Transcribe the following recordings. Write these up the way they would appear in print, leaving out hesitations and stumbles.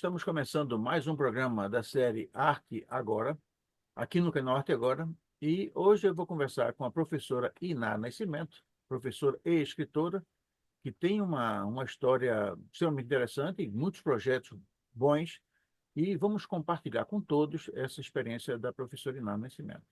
estamos começando mais um programa da série Arte Agora, aqui no canal Arte Agora, e hoje eu vou conversar com a professora Iná Nascimento, professora e escritora, que tem uma história extremamente interessante e muitos projetos bons, e vamos compartilhar com todos essa experiência da professora Iná Nascimento.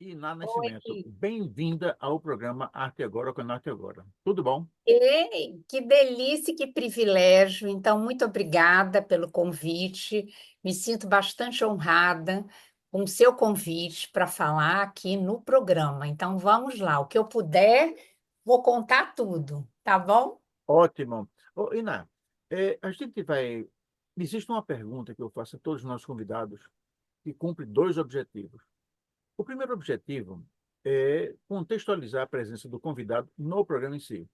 Iná Nascimento, Oi, bem-vinda ao programa Arte Agora, ao canal Arte Agora. Tudo bom? ei, que delícia e que privilégio. Então, muito obrigada pelo convite. Me sinto bastante honrada com o seu convite para falar aqui no programa. Então, vamos lá. O que eu puder, vou contar tudo, tá bom? Ótimo. Ô, Iná, a gente vai. Existe uma pergunta que eu faço a todos os nossos convidados que cumpre dois objetivos. O primeiro objetivo é contextualizar a presença do convidado no programa em si.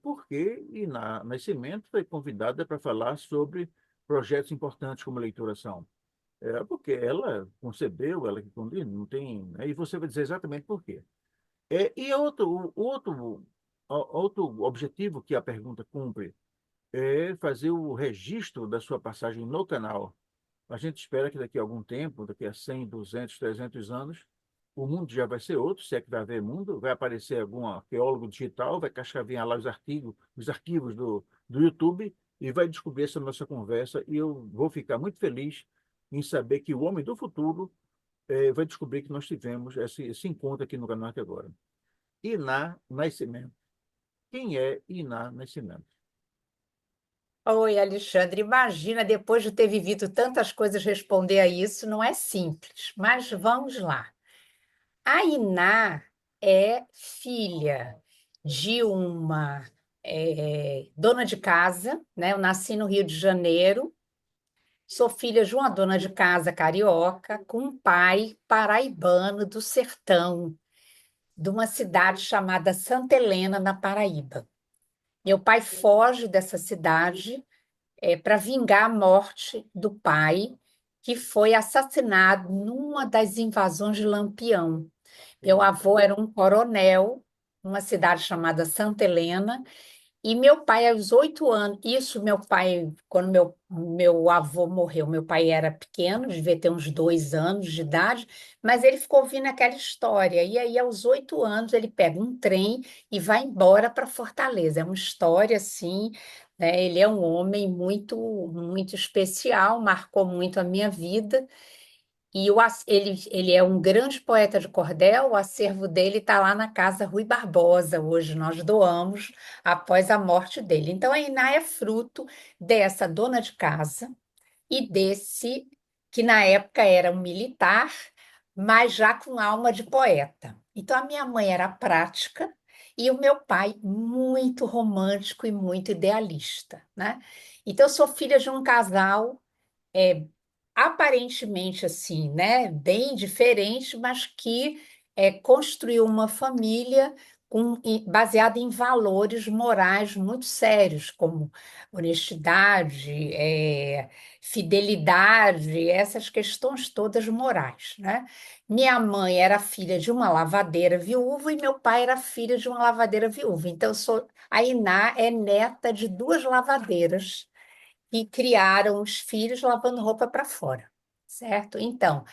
Porque Iná Nascimento foi convidada para falar sobre projetos importantes como a leituração. Porque ela concebeu, ela que conduziu, não tem. Aí você vai dizer exatamente por quê. E outro objetivo que a pergunta cumpre é fazer o registro da sua passagem no canal. A gente espera que daqui a algum tempo, daqui a 100, 200, 300 anos, o mundo já vai ser outro, se é que vai haver mundo, vai aparecer algum arqueólogo digital, vai cascavinhar lá os arquivos do YouTube e vai descobrir essa nossa conversa e eu vou ficar muito feliz em saber que o homem do futuro vai descobrir que nós tivemos esse encontro aqui no canal Arte Agora. Iná Nascimento. Quem é Iná Nascimento? Oi, Alexandre. Imagina, depois de ter vivido tantas coisas, responder a isso não é simples, mas vamos lá. A Iná é filha de uma dona de casa, né? Eu nasci no Rio de Janeiro, sou filha de uma dona de casa carioca, com um pai paraibano do sertão, de uma cidade chamada Santa Helena, na Paraíba. Meu pai foge dessa cidade para vingar a morte do pai, que foi assassinado numa das invasões de Lampião. Meu avô era um coronel, numa cidade chamada Santa Helena, e meu pai, aos 8 anos, isso meu pai, quando meu avô morreu, meu pai era pequeno, devia ter uns 2 anos de idade, mas ele ficou ouvindo aquela história. E aí, aos 8 anos, ele pega um trem e vai embora para Fortaleza. É uma história assim, né? Ele é um homem muito, muito especial, marcou muito a minha vida. Ele é um grande poeta de cordel, o acervo dele está lá na Casa Rui Barbosa. Hoje nós doamos após a morte dele. Então, a Iná é fruto dessa dona de casa e desse, que na época era um militar, mas já com alma de poeta. Então, a minha mãe era prática e o meu pai muito romântico e muito idealista, né? Então, eu sou filha de um casal é, aparentemente assim, né, bem diferente, mas que construiu uma família baseada em valores morais muito sérios, como honestidade, fidelidade, essas questões todas morais, né? Minha mãe era filha de uma lavadeira viúva e meu pai era filho de uma lavadeira viúva. Então, a Iná é neta de duas lavadeiras e criaram os filhos lavando roupa para fora, certo? Então,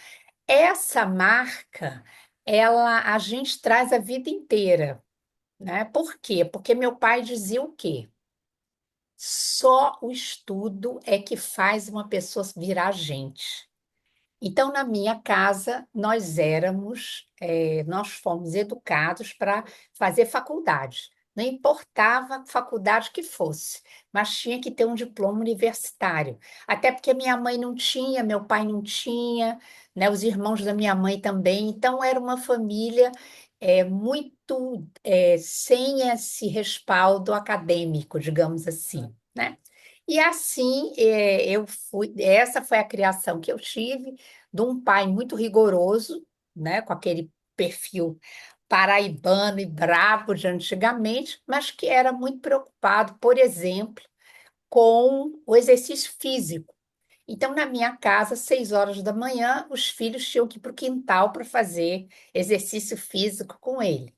essa marca, ela a gente traz a vida inteira, né? Por quê? Porque meu pai dizia o quê? Só o estudo é que faz uma pessoa virar gente. Então, na minha casa, nós fomos educados para fazer faculdade. Não importava a faculdade que fosse, mas tinha que ter um diploma universitário. Até porque minha mãe não tinha, meu pai não tinha, né, os irmãos da minha mãe também. Então, era uma família muito sem esse respaldo acadêmico, digamos assim, né? E assim, essa foi a criação que eu tive de um pai muito rigoroso, né, com aquele perfil paraibano e bravo de antigamente, mas que era muito preocupado, por exemplo, com o exercício físico. Então, na minha casa, 6 horas da manhã, os filhos tinham que ir para o quintal para fazer exercício físico com ele.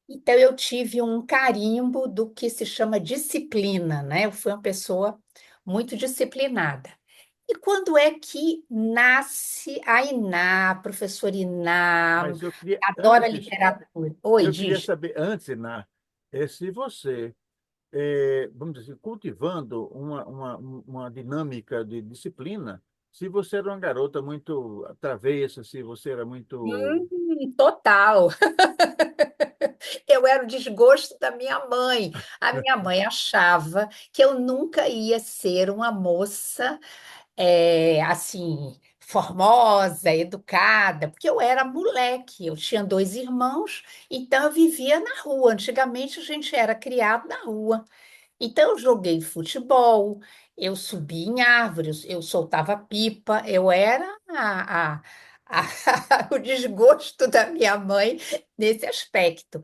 Então, eu tive um carimbo do que se chama disciplina, né? Eu fui uma pessoa muito disciplinada. E quando é que nasce a Iná, a professora Iná, Mas eu queria, adora antes, literatura? Oi, eu queria diz. saber, antes, Iná, se você, vamos dizer assim, cultivando uma dinâmica de disciplina, se você era uma garota muito travessa, se você era muito... Total. Eu era o desgosto da minha mãe. A minha mãe achava que eu nunca ia ser uma moça assim, formosa, educada, porque eu era moleque, eu tinha dois irmãos, então eu vivia na rua. Antigamente a gente era criado na rua. Então eu joguei futebol, eu subia em árvores, eu soltava pipa, eu era o desgosto da minha mãe nesse aspecto.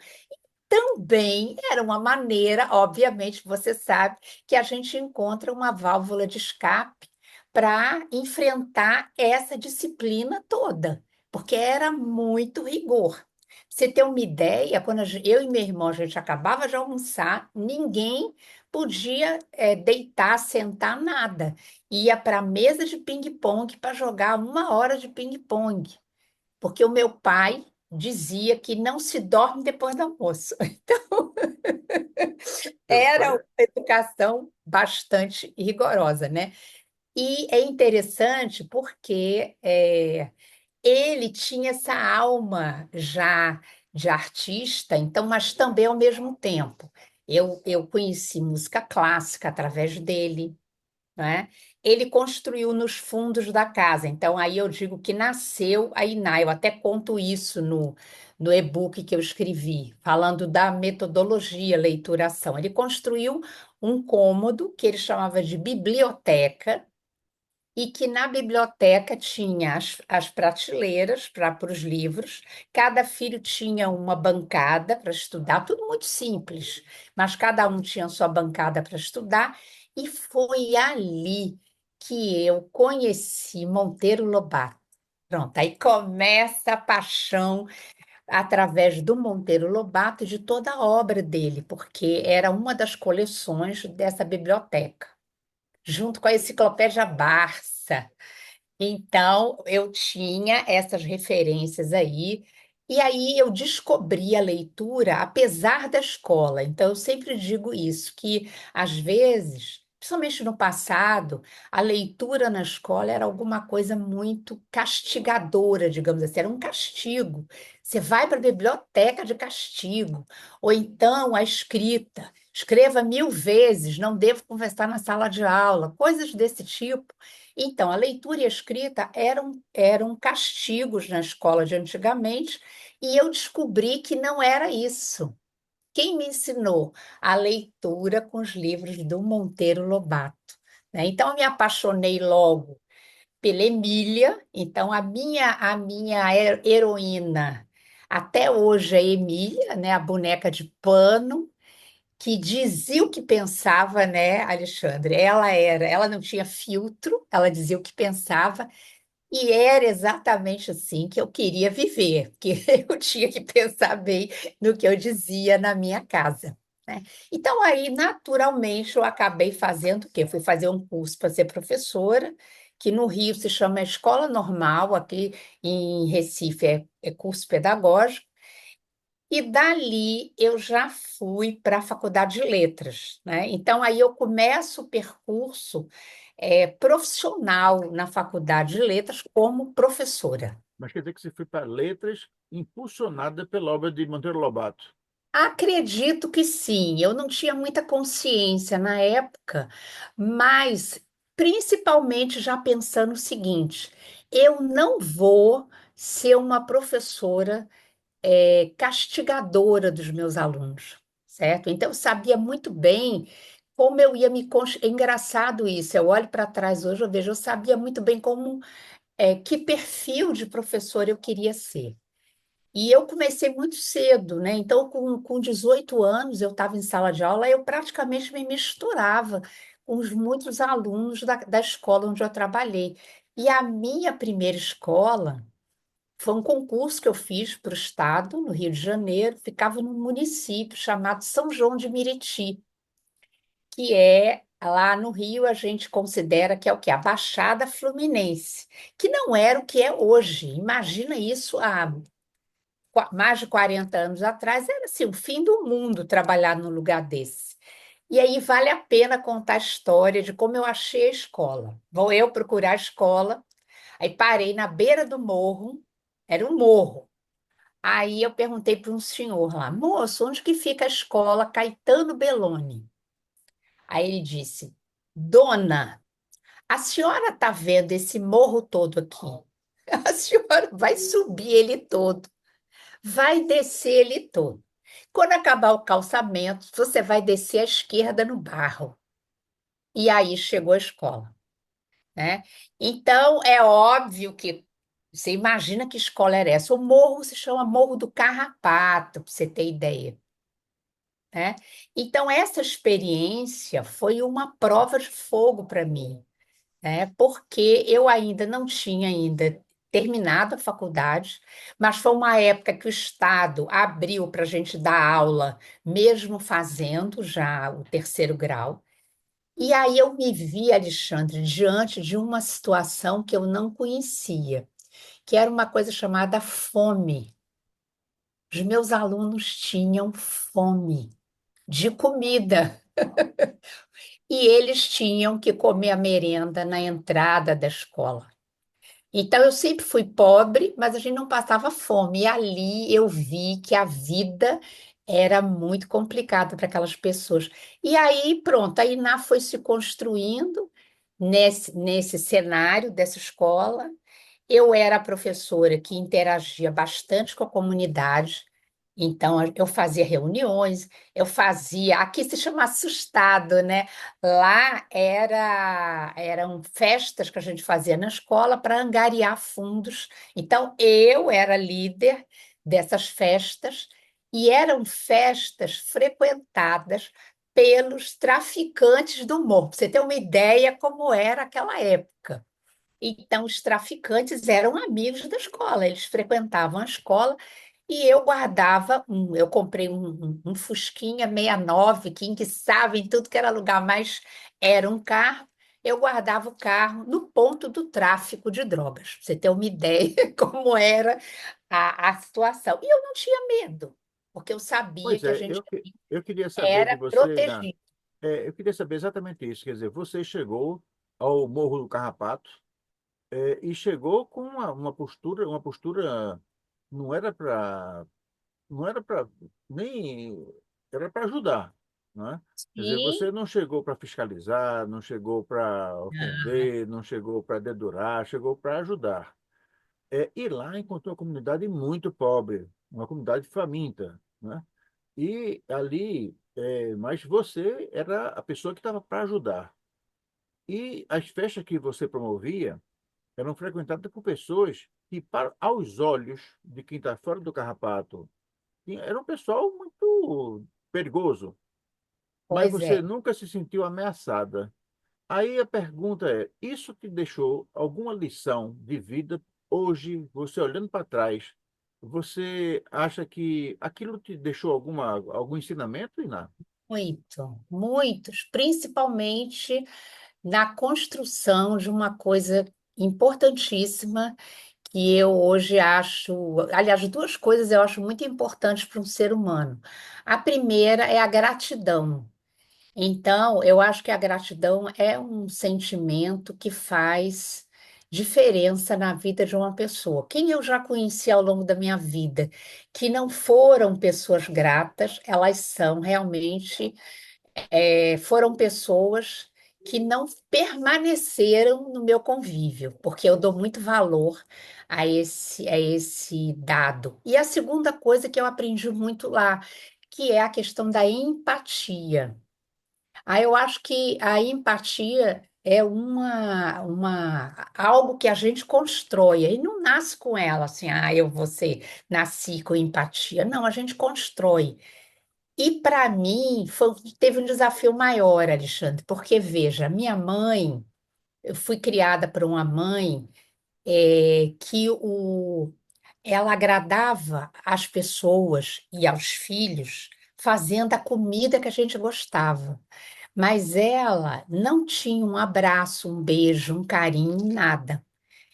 Também era uma maneira, obviamente, você sabe, que a gente encontra uma válvula de escape para enfrentar essa disciplina toda, porque era muito rigor. Pra você ter uma ideia, quando eu e meu irmão a gente acabava de almoçar, ninguém podia deitar, sentar, nada. Ia para a mesa de ping-pong para jogar 1 hora de ping-pong, porque o meu pai dizia que não se dorme depois do almoço. Seu Era pai, uma educação bastante rigorosa, né? E é interessante porque ele tinha essa alma já de artista, então, mas também ao mesmo tempo. Eu conheci música clássica através dele, né? Ele construiu nos fundos da casa. Então, aí eu digo que nasceu a Iná. Eu até conto isso no e-book que eu escrevi, falando da metodologia leituração. Ele construiu um cômodo que ele chamava de biblioteca, e que na biblioteca tinha as prateleiras para os livros, cada filho tinha uma bancada para estudar, tudo muito simples, mas cada um tinha sua bancada para estudar, e foi ali que eu conheci Monteiro Lobato. Pronto, aí começa a paixão através do Monteiro Lobato e de toda a obra dele, porque era uma das coleções dessa biblioteca, junto com a Enciclopédia Barça. Então, eu tinha essas referências aí, e aí eu descobri a leitura apesar da escola. Então, eu sempre digo isso, que às vezes, principalmente no passado, a leitura na escola era alguma coisa muito castigadora, digamos assim, era um castigo. Você vai para a biblioteca de castigo, ou então a escrita. Escreva 1000 vezes, não devo conversar na sala de aula, coisas desse tipo. Então, a leitura e a escrita eram castigos na escola de antigamente, e eu descobri que não era isso. Quem me ensinou? A leitura com os livros do Monteiro Lobato, né? Então, eu me apaixonei logo pela Emília. Então, a minha heroína até hoje é Emília, né? A boneca de pano, que dizia o que pensava, né, Alexandre? Ela não tinha filtro, ela dizia o que pensava, e era exatamente assim que eu queria viver, que eu tinha que pensar bem no que eu dizia na minha casa, né? Então, aí, naturalmente, eu acabei fazendo o quê? Fui fazer um curso para ser professora, que no Rio se chama Escola Normal, aqui em Recife é curso pedagógico, e dali eu já fui para a Faculdade de Letras, né? Então aí eu começo o percurso profissional na Faculdade de Letras como professora. mas quer dizer que você foi para letras impulsionada pela obra de Monteiro Lobato. Acredito que sim, eu não tinha muita consciência na época, mas principalmente já pensando o seguinte: eu não vou ser uma professora castigadora dos meus alunos, certo? Então, eu sabia muito bem como eu ia me... É engraçado isso, eu olho para trás hoje, eu vejo, eu sabia muito bem que perfil de professor eu queria ser. E eu comecei muito cedo, né? Então, com 18 anos, eu estava em sala de aula, eu praticamente me misturava com os muitos alunos da escola onde eu trabalhei. E a minha primeira escola foi um concurso que eu fiz para o estado, no Rio de Janeiro, ficava num município chamado São João de Meriti, que é Lá no Rio, a gente considera que é o quê? A Baixada Fluminense, que não era o que é hoje. Imagina isso há mais de 40 anos atrás, era assim, o fim do mundo trabalhar num lugar desse. E aí vale a pena contar a história de como eu achei a escola. Vou eu procurar a escola, aí parei na beira do morro, era um morro. Aí eu perguntei para um senhor lá, moço, onde que fica a escola Caetano Belloni? Aí ele disse, dona, a senhora está vendo esse morro todo aqui? A senhora vai subir ele todo, vai descer ele todo. Quando acabar o calçamento, você vai descer à esquerda no barro. E aí chegou a escola, né? Então, é óbvio que você imagina que escola era essa. O morro se chama Morro do Carrapato, para você ter ideia, né? Então, essa experiência foi uma prova de fogo para mim, né? Porque eu ainda não tinha ainda terminado a faculdade, mas foi uma época que o Estado abriu para a gente dar aula, mesmo fazendo já o terceiro grau. E aí eu me vi, Alexandre, diante de uma situação que eu não conhecia, que era uma coisa chamada fome. Os meus alunos tinham fome de comida e eles tinham que comer a merenda na entrada da escola. Então eu sempre fui pobre, mas a gente não passava fome. E ali eu vi que a vida era muito complicada para aquelas pessoas. E aí, pronto, a Iná foi se construindo nesse cenário dessa escola. Eu era a professora que interagia bastante com a comunidade, então eu fazia reuniões, eu fazia, aqui se chama assustado, né? Lá eram festas que a gente fazia na escola para angariar fundos. Então eu era líder dessas festas e eram festas frequentadas pelos traficantes do morro. Pra você ter uma ideia como era aquela época. Então, os traficantes eram amigos da escola, eles frequentavam a escola e eu guardava eu comprei um Fusquinha 69, que enguiçava em tudo que era lugar, mas era um carro. Eu guardava o carro no ponto do tráfico de drogas, pra você ter uma ideia como era a situação. E eu não tinha medo, porque eu sabia Pois que a é, gente eu queria saber de era você, protegido. eu queria saber exatamente isso. Quer dizer, você chegou ao Morro do Carrapato, e chegou com uma postura não era para, não era para nem era para ajudar, não é? Quer dizer, Sim. você não chegou para fiscalizar, não chegou para ofender, não chegou para dedurar, chegou para ajudar. E lá encontrou uma comunidade muito pobre, uma comunidade faminta, né? E ali, mas você era a pessoa que estava para ajudar. E as festas que você promovia eram frequentadas por pessoas que, aos olhos de quem está fora do carrapato, era um pessoal muito perigoso, mas Pois você é. nunca se sentiu ameaçada. Aí a pergunta é: isso te deixou alguma lição de vida hoje, você olhando para trás? Você acha que aquilo te deixou algum ensinamento, Iná? Muito, muitos, principalmente na construção de uma coisa importantíssima que eu hoje acho, aliás, duas coisas eu acho muito importantes para um ser humano. A primeira é a gratidão. Então, eu acho que a gratidão é um sentimento que faz diferença na vida de uma pessoa. Quem eu já conheci ao longo da minha vida que não foram pessoas gratas, elas são realmente foram pessoas que não permaneceram no meu convívio, porque eu dou muito valor a esse dado. E a segunda coisa que eu aprendi muito lá, que é a questão da empatia. Aí eu acho que a empatia é algo que a gente constrói, e não nasce com ela, assim, você nasci com empatia. Não, a gente constrói. E para mim teve um desafio maior, Alexandre, porque veja, minha mãe, eu fui criada por uma mãe que ela agradava às pessoas e aos filhos fazendo a comida que a gente gostava. mas ela não tinha um abraço, um beijo, um carinho, nada.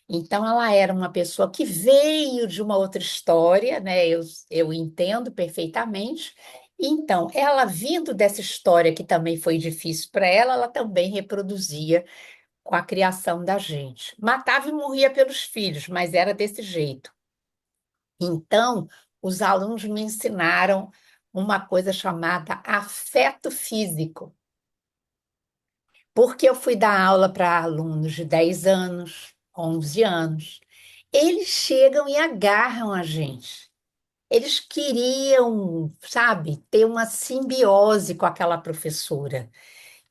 Então, ela era uma pessoa que veio de uma outra história, né? Eu entendo perfeitamente. Então, ela vindo dessa história que também foi difícil para ela, ela também reproduzia com a criação da gente. Matava e morria pelos filhos, mas era desse jeito. Então, os alunos me ensinaram uma coisa chamada afeto físico, porque eu fui dar aula para alunos de 10 anos, 11 anos. Eles chegam e agarram a gente. Eles queriam, sabe, ter uma simbiose com aquela professora,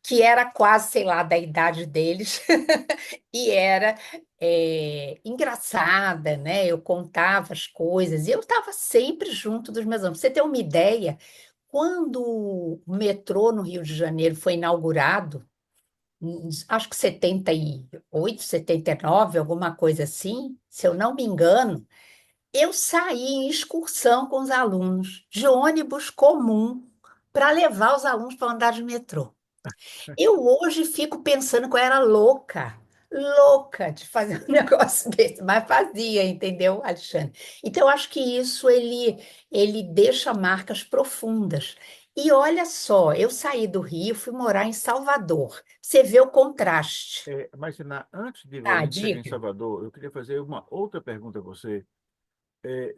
que era quase, sei lá, da idade deles, e era engraçada, né? Eu contava as coisas, e eu estava sempre junto dos meus alunos. Pra você ter uma ideia, quando o metrô no Rio de Janeiro foi inaugurado, acho que 78, 79, alguma coisa assim, se eu não me engano, eu saí em excursão com os alunos, de ônibus comum, para levar os alunos para andar de metrô. Eu hoje fico pensando que eu era louca, louca de fazer um negócio desse, mas fazia, entendeu, Alexandre? Então, eu acho que isso ele deixa marcas profundas. E olha só, eu saí do Rio, fui morar em Salvador. Você vê o contraste. Mas, antes de a Ah, gente chegar em diga. Salvador, eu queria fazer uma outra pergunta a você.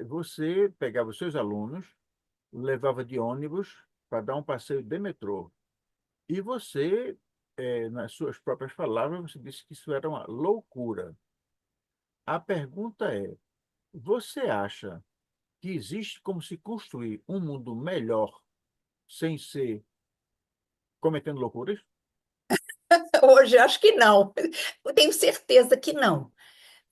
Você pegava os seus alunos, levava de ônibus para dar um passeio de metrô. E você, nas suas próprias palavras, você disse que isso era uma loucura. A pergunta é: você acha que existe como se construir um mundo melhor sem ser cometendo loucuras? Hoje eu acho que não. Eu tenho certeza que não.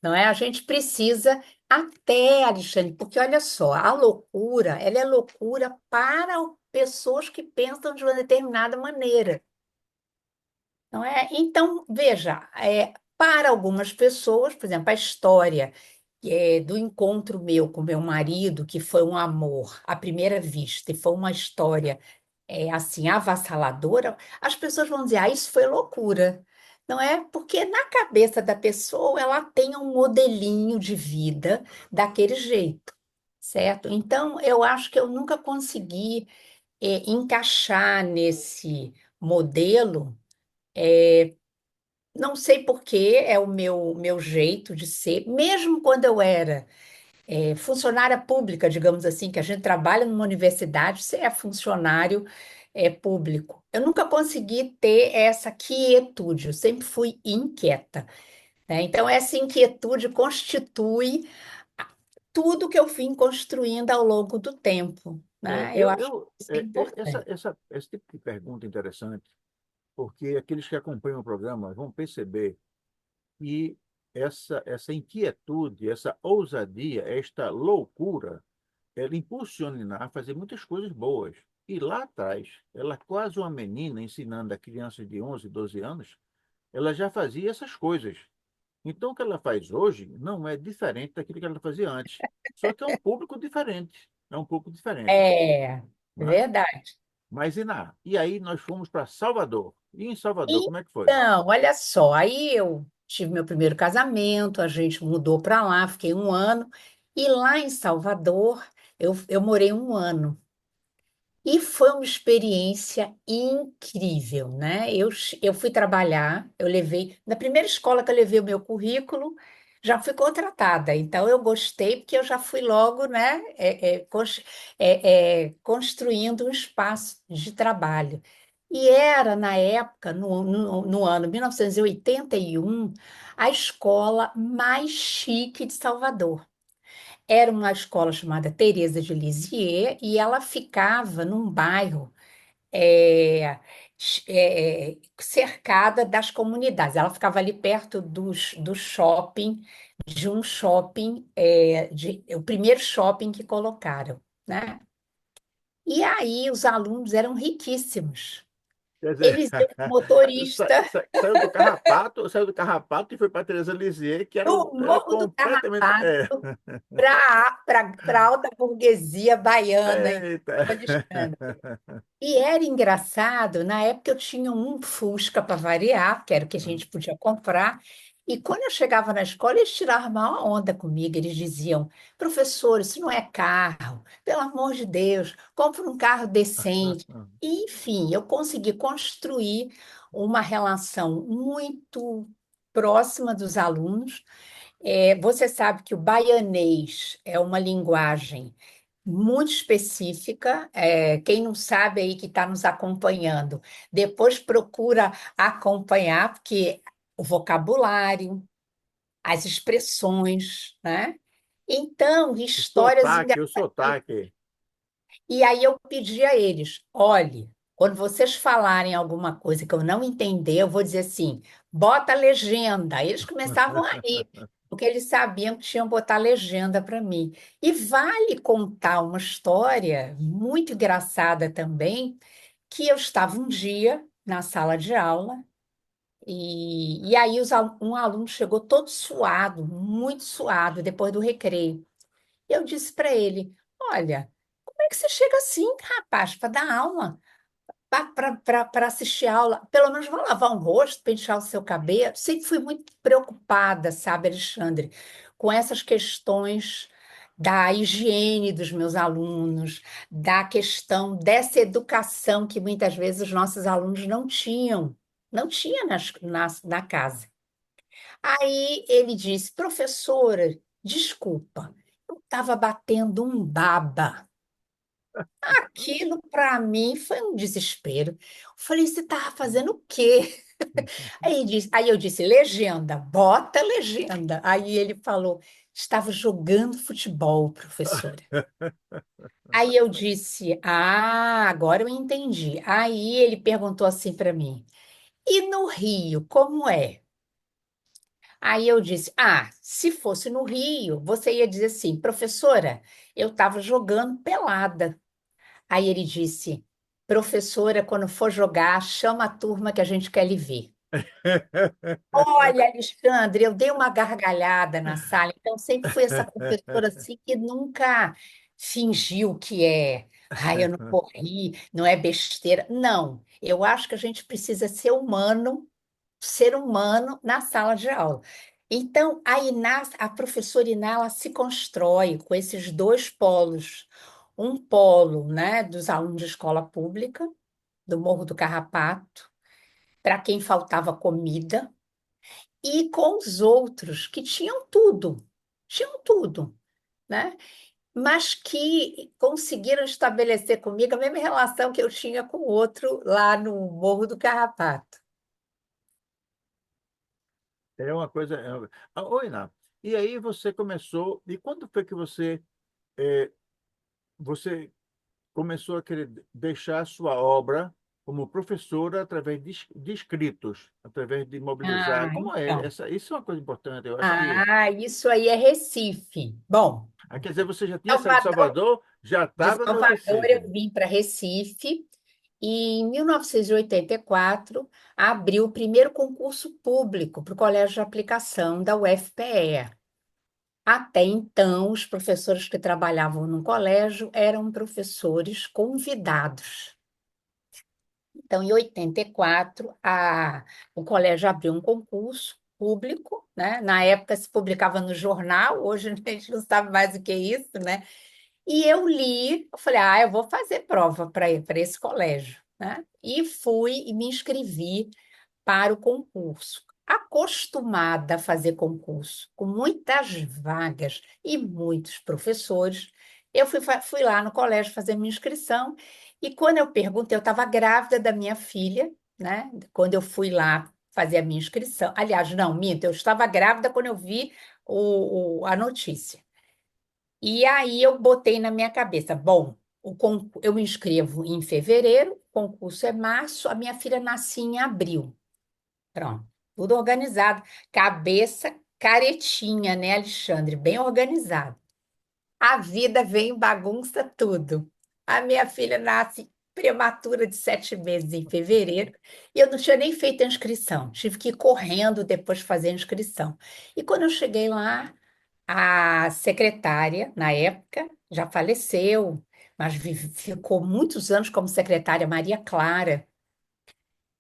Não é? A gente precisa até, Alexandre, porque olha só, a loucura, ela é loucura para pessoas que pensam de uma determinada maneira, não é? Então, veja, para algumas pessoas, por exemplo, a história do encontro meu com meu marido, que foi um amor à primeira vista, e foi uma história assim avassaladora, as pessoas vão dizer, ah, isso foi loucura. Não é? Porque na cabeça da pessoa ela tem um modelinho de vida daquele jeito, certo? Então, eu acho que eu nunca consegui encaixar nesse modelo. Não sei por quê, é o meu jeito de ser. Mesmo quando eu era funcionária pública, digamos assim, que a gente trabalha numa universidade, você é funcionário público. Eu nunca consegui ter essa quietude, eu sempre fui inquieta, né? Então, essa inquietude constitui tudo que eu vim construindo ao longo do tempo, É, né? Eu eu, acho que eu, isso é essa, importante. esse tipo de pergunta é interessante, porque aqueles que acompanham o programa vão perceber que essa inquietude, essa ousadia, esta loucura, ela impulsiona a fazer muitas coisas boas. E lá atrás, ela quase uma menina ensinando a crianças de 11, 12 anos, ela já fazia essas coisas. Então, o que ela faz hoje não é diferente daquilo que ela fazia antes. Só que é um público diferente. É um público diferente, É, né? verdade. Mas, e aí nós fomos para Salvador. E em Salvador, como é que foi? Então, olha só, aí eu tive meu primeiro casamento, a gente mudou para lá, fiquei um ano, e lá em Salvador eu morei um ano. E foi uma experiência incrível, né? Eu fui trabalhar, eu levei, na primeira escola que eu levei o meu currículo, já fui contratada. Então eu gostei porque eu já fui logo, né, construindo um espaço de trabalho. E era, na época, no ano 1981, a escola mais chique de Salvador. Era uma escola chamada Teresa de Lisieux e ela ficava num bairro cercada das comunidades. Ela ficava ali perto do shopping, de um shopping, o primeiro shopping que colocaram, né? E aí os alunos eram riquíssimos. Quer dizer, Eliseu foi motorista saiu do Carrapato e foi para Teresa Lisieux, que era, do era Morro do completamente. Carrapato para a alta burguesia baiana, Eita. entendeu, Alexandre? E era engraçado, na época eu tinha um Fusca para variar, que era o que a gente podia comprar. E quando eu chegava na escola, eles tiravam uma onda comigo. Eles diziam: professor, isso não é carro, pelo amor de Deus, compre um carro decente. E, enfim, eu consegui construir uma relação muito próxima dos alunos. Você sabe que o baianês é uma linguagem muito específica. Quem não sabe aí que está nos acompanhando, depois procura acompanhar, porque o vocabulário, as expressões, né? Então, histórias O sotaque. e aí eu pedi a eles: olhe, quando vocês falarem alguma coisa que eu não entender, eu vou dizer assim, bota a legenda. Aí eles começavam a rir, porque eles sabiam que tinham que botar legenda para mim. E vale contar uma história muito engraçada também, que eu estava um dia na sala de aula, e aí um aluno chegou todo suado, muito suado, depois do recreio. Eu disse para ele: olha, como é que você chega assim, rapaz, para dar aula, para assistir aula? Pelo menos vão lavar um rosto, pentear o seu cabelo. Sempre fui muito preocupada, sabe, Alexandre, com essas questões da higiene dos meus alunos, da questão dessa educação que muitas vezes os nossos alunos não tinham, não tinha na casa. Aí ele disse: professora, desculpa, eu estava batendo um baba. Aquilo para mim foi um desespero. Eu falei: você estava fazendo o quê? Aí eu disse: legenda, bota legenda. Aí ele falou: estava jogando futebol, professora. Aí eu disse: ah, agora eu entendi. Aí ele perguntou assim para mim: e no Rio, como é? Aí eu disse: ah, se fosse no Rio, você ia dizer assim, professora, eu estava jogando pelada. Aí ele disse: professora, quando for jogar, chama a turma que a gente quer lhe ver. Olha, Alexandre, eu dei uma gargalhada na sala, então sempre fui essa professora assim que nunca fingiu que é. Ai, eu não corri, não é besteira. Não, eu acho que a gente precisa ser humano na sala de aula. Então, a professora Iná, ela se constrói com esses dois polos. Um polo, né, dos alunos de escola pública, do Morro do Carrapato, para quem faltava comida, e com os outros que tinham tudo, né? Mas que conseguiram estabelecer comigo a mesma relação que eu tinha com o outro lá no Morro do Carrapato. É uma coisa. Oi, Ná. E aí você começou. E quando foi que eh, você começou a querer deixar a sua obra como professora através de escritos, através de mobilizar? Ah, Como é? então. Isso é uma coisa importante. Eu acho que. Ah, isso aí é Recife. Bom, Quer dizer, você já tinha saído de Salvador, Salvador, já de estava no Salvador Recife. eu vim para Recife e em 1984 abriu o primeiro concurso público para o Colégio de Aplicação da UFPE. Até então, os professores que trabalhavam no colégio eram professores convidados. Então, em 84, o colégio abriu um concurso público, né? Na época se publicava no jornal, hoje a gente não sabe mais o que é isso, né? E eu li, eu falei: ah, eu vou fazer prova para esse colégio, né? E fui e me inscrevi para o concurso. Acostumada a fazer concurso, com muitas vagas e muitos professores, eu fui lá no colégio fazer minha inscrição. E quando eu perguntei, eu estava grávida da minha filha, né? Quando eu fui lá fazer a minha inscrição. Aliás, não, minto, eu estava grávida quando eu vi a notícia. E aí eu botei na minha cabeça: bom, eu me inscrevo em fevereiro, o concurso é março, a minha filha nasce em abril. Pronto, tudo organizado. Cabeça caretinha, né, Alexandre? Bem organizado. A vida vem e bagunça tudo. A minha filha nasce prematura de 7 meses em fevereiro, e eu não tinha nem feito a inscrição. Tive que ir correndo depois fazer a inscrição. E quando eu cheguei lá, a secretária, na época, já faleceu, mas ficou muitos anos como secretária, Maria Clara.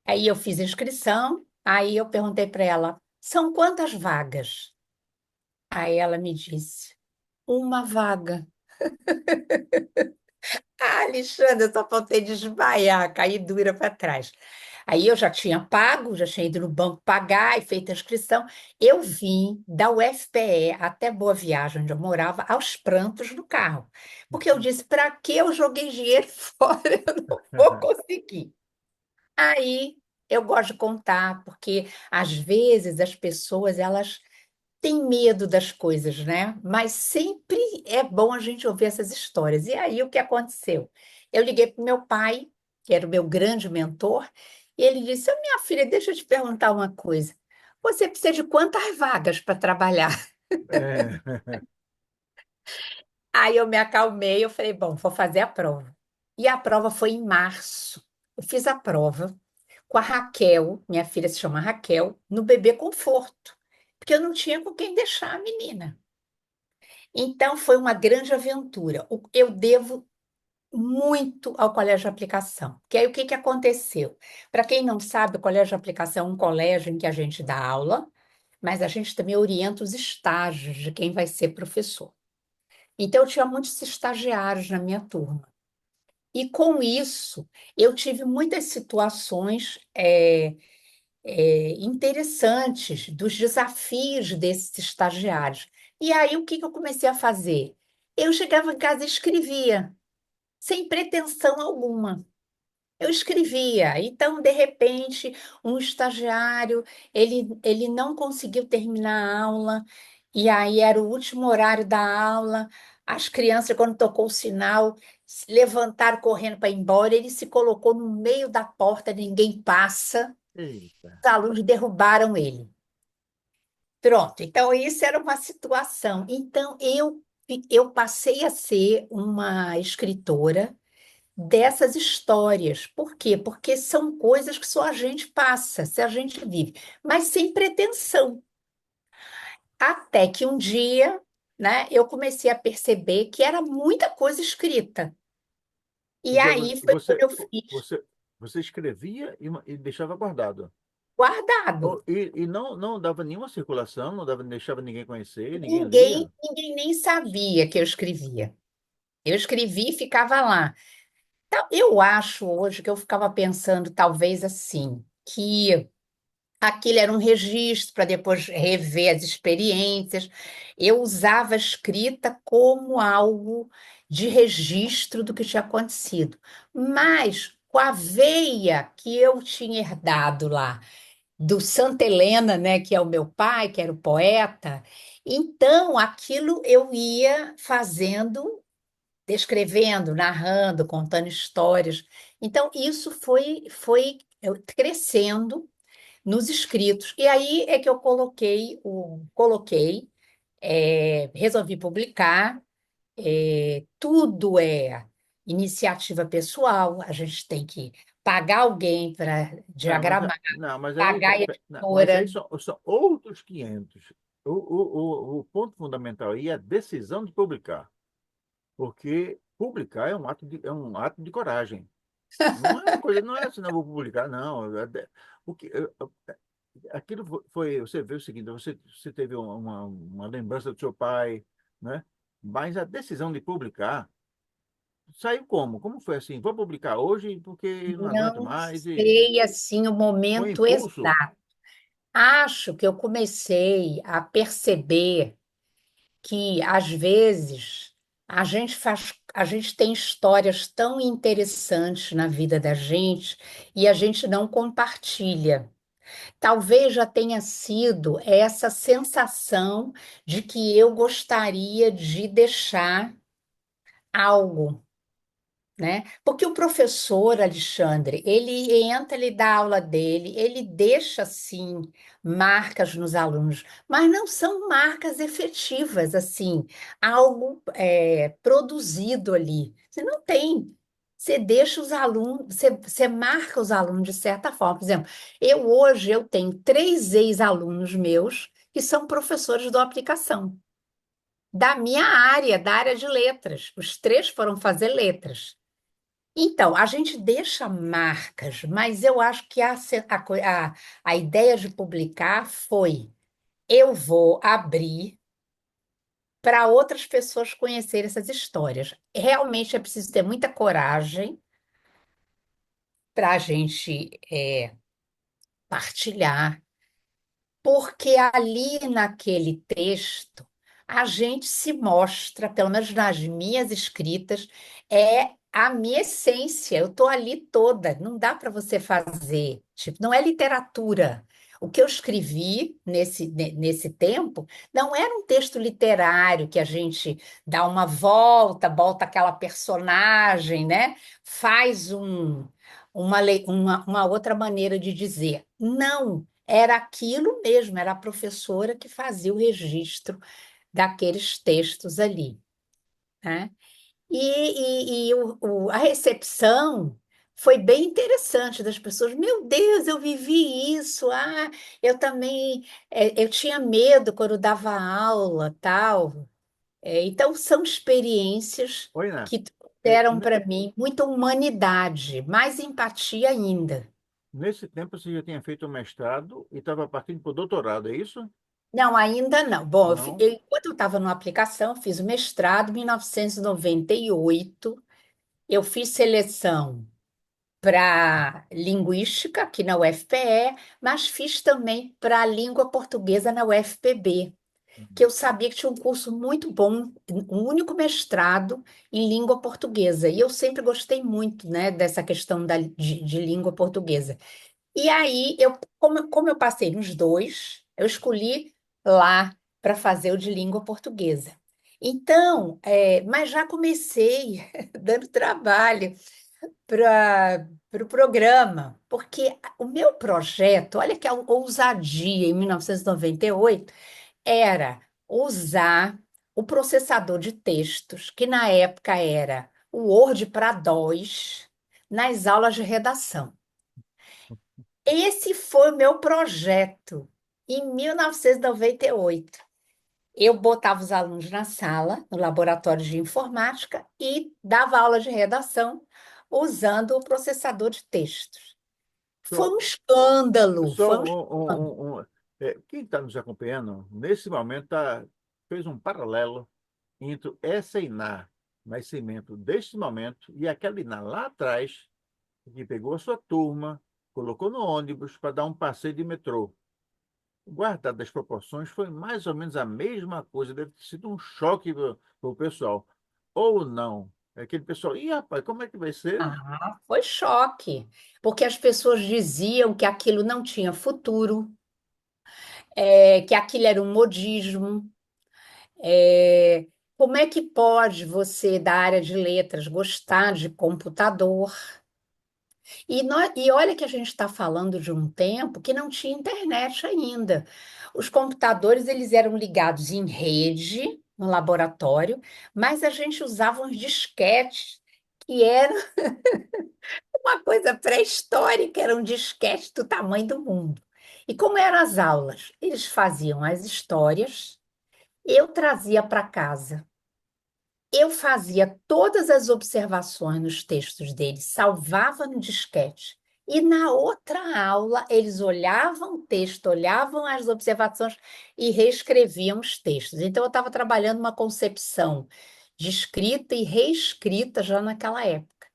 Aí eu fiz a inscrição, aí eu perguntei para ela, são quantas vagas? Aí ela me disse, uma vaga. Ah, Alexandre, eu só faltei desmaiar, cair dura para trás. Aí eu já tinha pago, já tinha ido no banco pagar e feito a inscrição. Eu vim da UFPE até Boa Viagem, onde eu morava, aos prantos no carro. Porque eu disse, para que eu joguei dinheiro fora? Eu não vou conseguir. Aí eu gosto de contar, porque às vezes as pessoas elas têm medo das coisas, né? Mas sempre é bom a gente ouvir essas histórias. E aí o que aconteceu? Eu liguei para o meu pai, que era o meu grande mentor, e ele disse: "Ô, minha filha, deixa eu te perguntar uma coisa. Você precisa de quantas vagas para trabalhar?" É, Aí eu me acalmei, eu falei: "Bom, vou fazer a prova." E a prova foi em março. Eu fiz a prova com a Raquel, minha filha se chama Raquel, no bebê conforto, porque eu não tinha com quem deixar a menina. Então foi uma grande aventura. Eu devo muito ao colégio de aplicação. Que aí o que que aconteceu? Para quem não sabe, o colégio de aplicação é um colégio em que a gente dá aula, mas a gente também orienta os estágios de quem vai ser professor. Então eu tinha muitos estagiários na minha turma. E com isso, eu tive muitas situações interessantes dos desafios desses estagiários. E aí, o que que eu comecei a fazer? Eu chegava em casa e escrevia, sem pretensão alguma. Eu escrevia. Então, de repente, um estagiário, ele não conseguiu terminar a aula, e aí era o último horário da aula. As crianças, quando tocou o sinal, se levantaram correndo para ir embora. Ele se colocou no meio da porta, ninguém passa. eita. Os alunos derrubaram ele. Pronto, então isso era uma situação. Então eu passei a ser uma escritora dessas histórias. Por quê? Porque são coisas que só a gente passa, se a gente vive, mas sem pretensão. Até que um dia, né, eu comecei a perceber que era muita coisa escrita. E Quer dizer, aí foi quando eu fiz você, você escrevia e deixava guardado. guardado. E não dava nenhuma circulação, não dava, deixava ninguém conhecer, ninguém Ninguém, lia. ninguém nem sabia que eu escrevia. Eu escrevi e ficava lá. Então, eu acho hoje que eu ficava pensando, talvez assim, que aquilo era um registro para depois rever as experiências. Eu usava a escrita como algo de registro do que tinha acontecido. Mas com a veia que eu tinha herdado lá do Santa Helena, né, que é o meu pai, que era o poeta, então aquilo eu ia fazendo, descrevendo, narrando, contando histórias. Então, isso foi crescendo nos escritos. E aí é que eu resolvi publicar. Tudo é iniciativa pessoal, a gente tem que pagar alguém para diagramar, Não, mas aí, pagar a não, mas aí editora. são outros 500. O ponto fundamental aí é a decisão de publicar, porque publicar é um ato de coragem. Não é uma coisa, não é assim, não vou publicar, não. O que, aquilo você vê o seguinte, você teve uma lembrança do seu pai, né? Mas a decisão de publicar saiu como? Como foi assim? Vou publicar hoje porque não aguento Não mais e sei assim o foi momento impulso. exato. Acho que eu comecei a perceber que às vezes a gente tem histórias tão interessantes na vida da gente e a gente não compartilha. Talvez já tenha sido essa sensação de que eu gostaria de deixar algo, né? Porque o professor Alexandre, ele entra, ele dá a aula dele, ele deixa sim marcas nos alunos, mas não são marcas efetivas, assim, algo produzido ali. Você não tem. Você deixa os alunos, você marca os alunos de certa forma. Por exemplo, hoje eu tenho 3 ex-alunos meus que são professores da aplicação, da minha área, da área de letras. Os 3 foram fazer letras. Então, a gente deixa marcas, mas eu acho que a ideia de publicar foi: eu vou abrir para outras pessoas conhecerem essas histórias. Realmente é preciso ter muita coragem para a gente partilhar, porque ali naquele texto a gente se mostra, pelo menos nas minhas escritas, é a minha essência. Eu estou ali toda, não dá para você fazer, tipo, não é literatura. O que eu escrevi nesse tempo não era um texto literário que a gente dá uma volta, bota aquela personagem, né? Faz uma outra maneira de dizer. Não. Era aquilo mesmo, era a professora que fazia o registro daqueles textos ali, né? A recepção foi bem interessante das pessoas. Meu Deus, eu vivi isso. Ah, eu também, eu tinha medo quando dava aula, tal. Então, são experiências Oi, Iná. que É, deram para mim muita humanidade, mais empatia ainda. nesse tempo você já tinha feito o mestrado e estava partindo para o doutorado, é isso? Não, ainda não. Bom, Não? enquanto eu estava na aplicação, eu fiz o mestrado em 1998. Eu fiz seleção para linguística aqui na UFPE, mas fiz também para língua portuguesa na UFPB, que eu sabia que tinha um curso muito bom, um único mestrado em língua portuguesa. E eu sempre gostei muito, né, dessa questão de língua portuguesa. E aí, como eu passei nos dois, eu escolhi lá para fazer o de língua portuguesa. Então, mas já comecei dando trabalho para o programa, porque o meu projeto, olha que ousadia, em 1998, era usar o processador de textos, que na época era o Word para DOS, nas aulas de redação. Esse foi o meu projeto em 1998. Eu botava os alunos na sala, no laboratório de informática, e dava aula de redação usando o processador de textos. Foi um Só, escândalo, só foi um escândalo. quem está nos acompanhando, nesse momento, fez um paralelo entre essa Iná, nascimento deste momento, e aquela Iná lá atrás, que pegou a sua turma, colocou no ônibus para dar um passeio de metrô. Guardado as proporções, foi mais ou menos a mesma coisa, deve ter sido um choque para o pessoal. Ou não. Aquele pessoal, ih, rapaz, como é que vai ser? Ah, foi choque, porque as pessoas diziam que aquilo não tinha futuro, que aquilo era um modismo. É, como é que pode você, da área de letras, gostar de computador? E olha que a gente está falando de um tempo que não tinha internet ainda. Os computadores eles eram ligados em rede, no laboratório, mas a gente usava uns disquetes, que era uma coisa pré-histórica, era um disquete do tamanho do mundo. E como eram as aulas? Eles faziam as histórias, eu trazia para casa. Eu fazia todas as observações nos textos deles, salvava no disquete. E na outra aula, eles olhavam o texto, olhavam as observações e reescreviam os textos. Então, eu estava trabalhando uma concepção de escrita e reescrita já naquela época.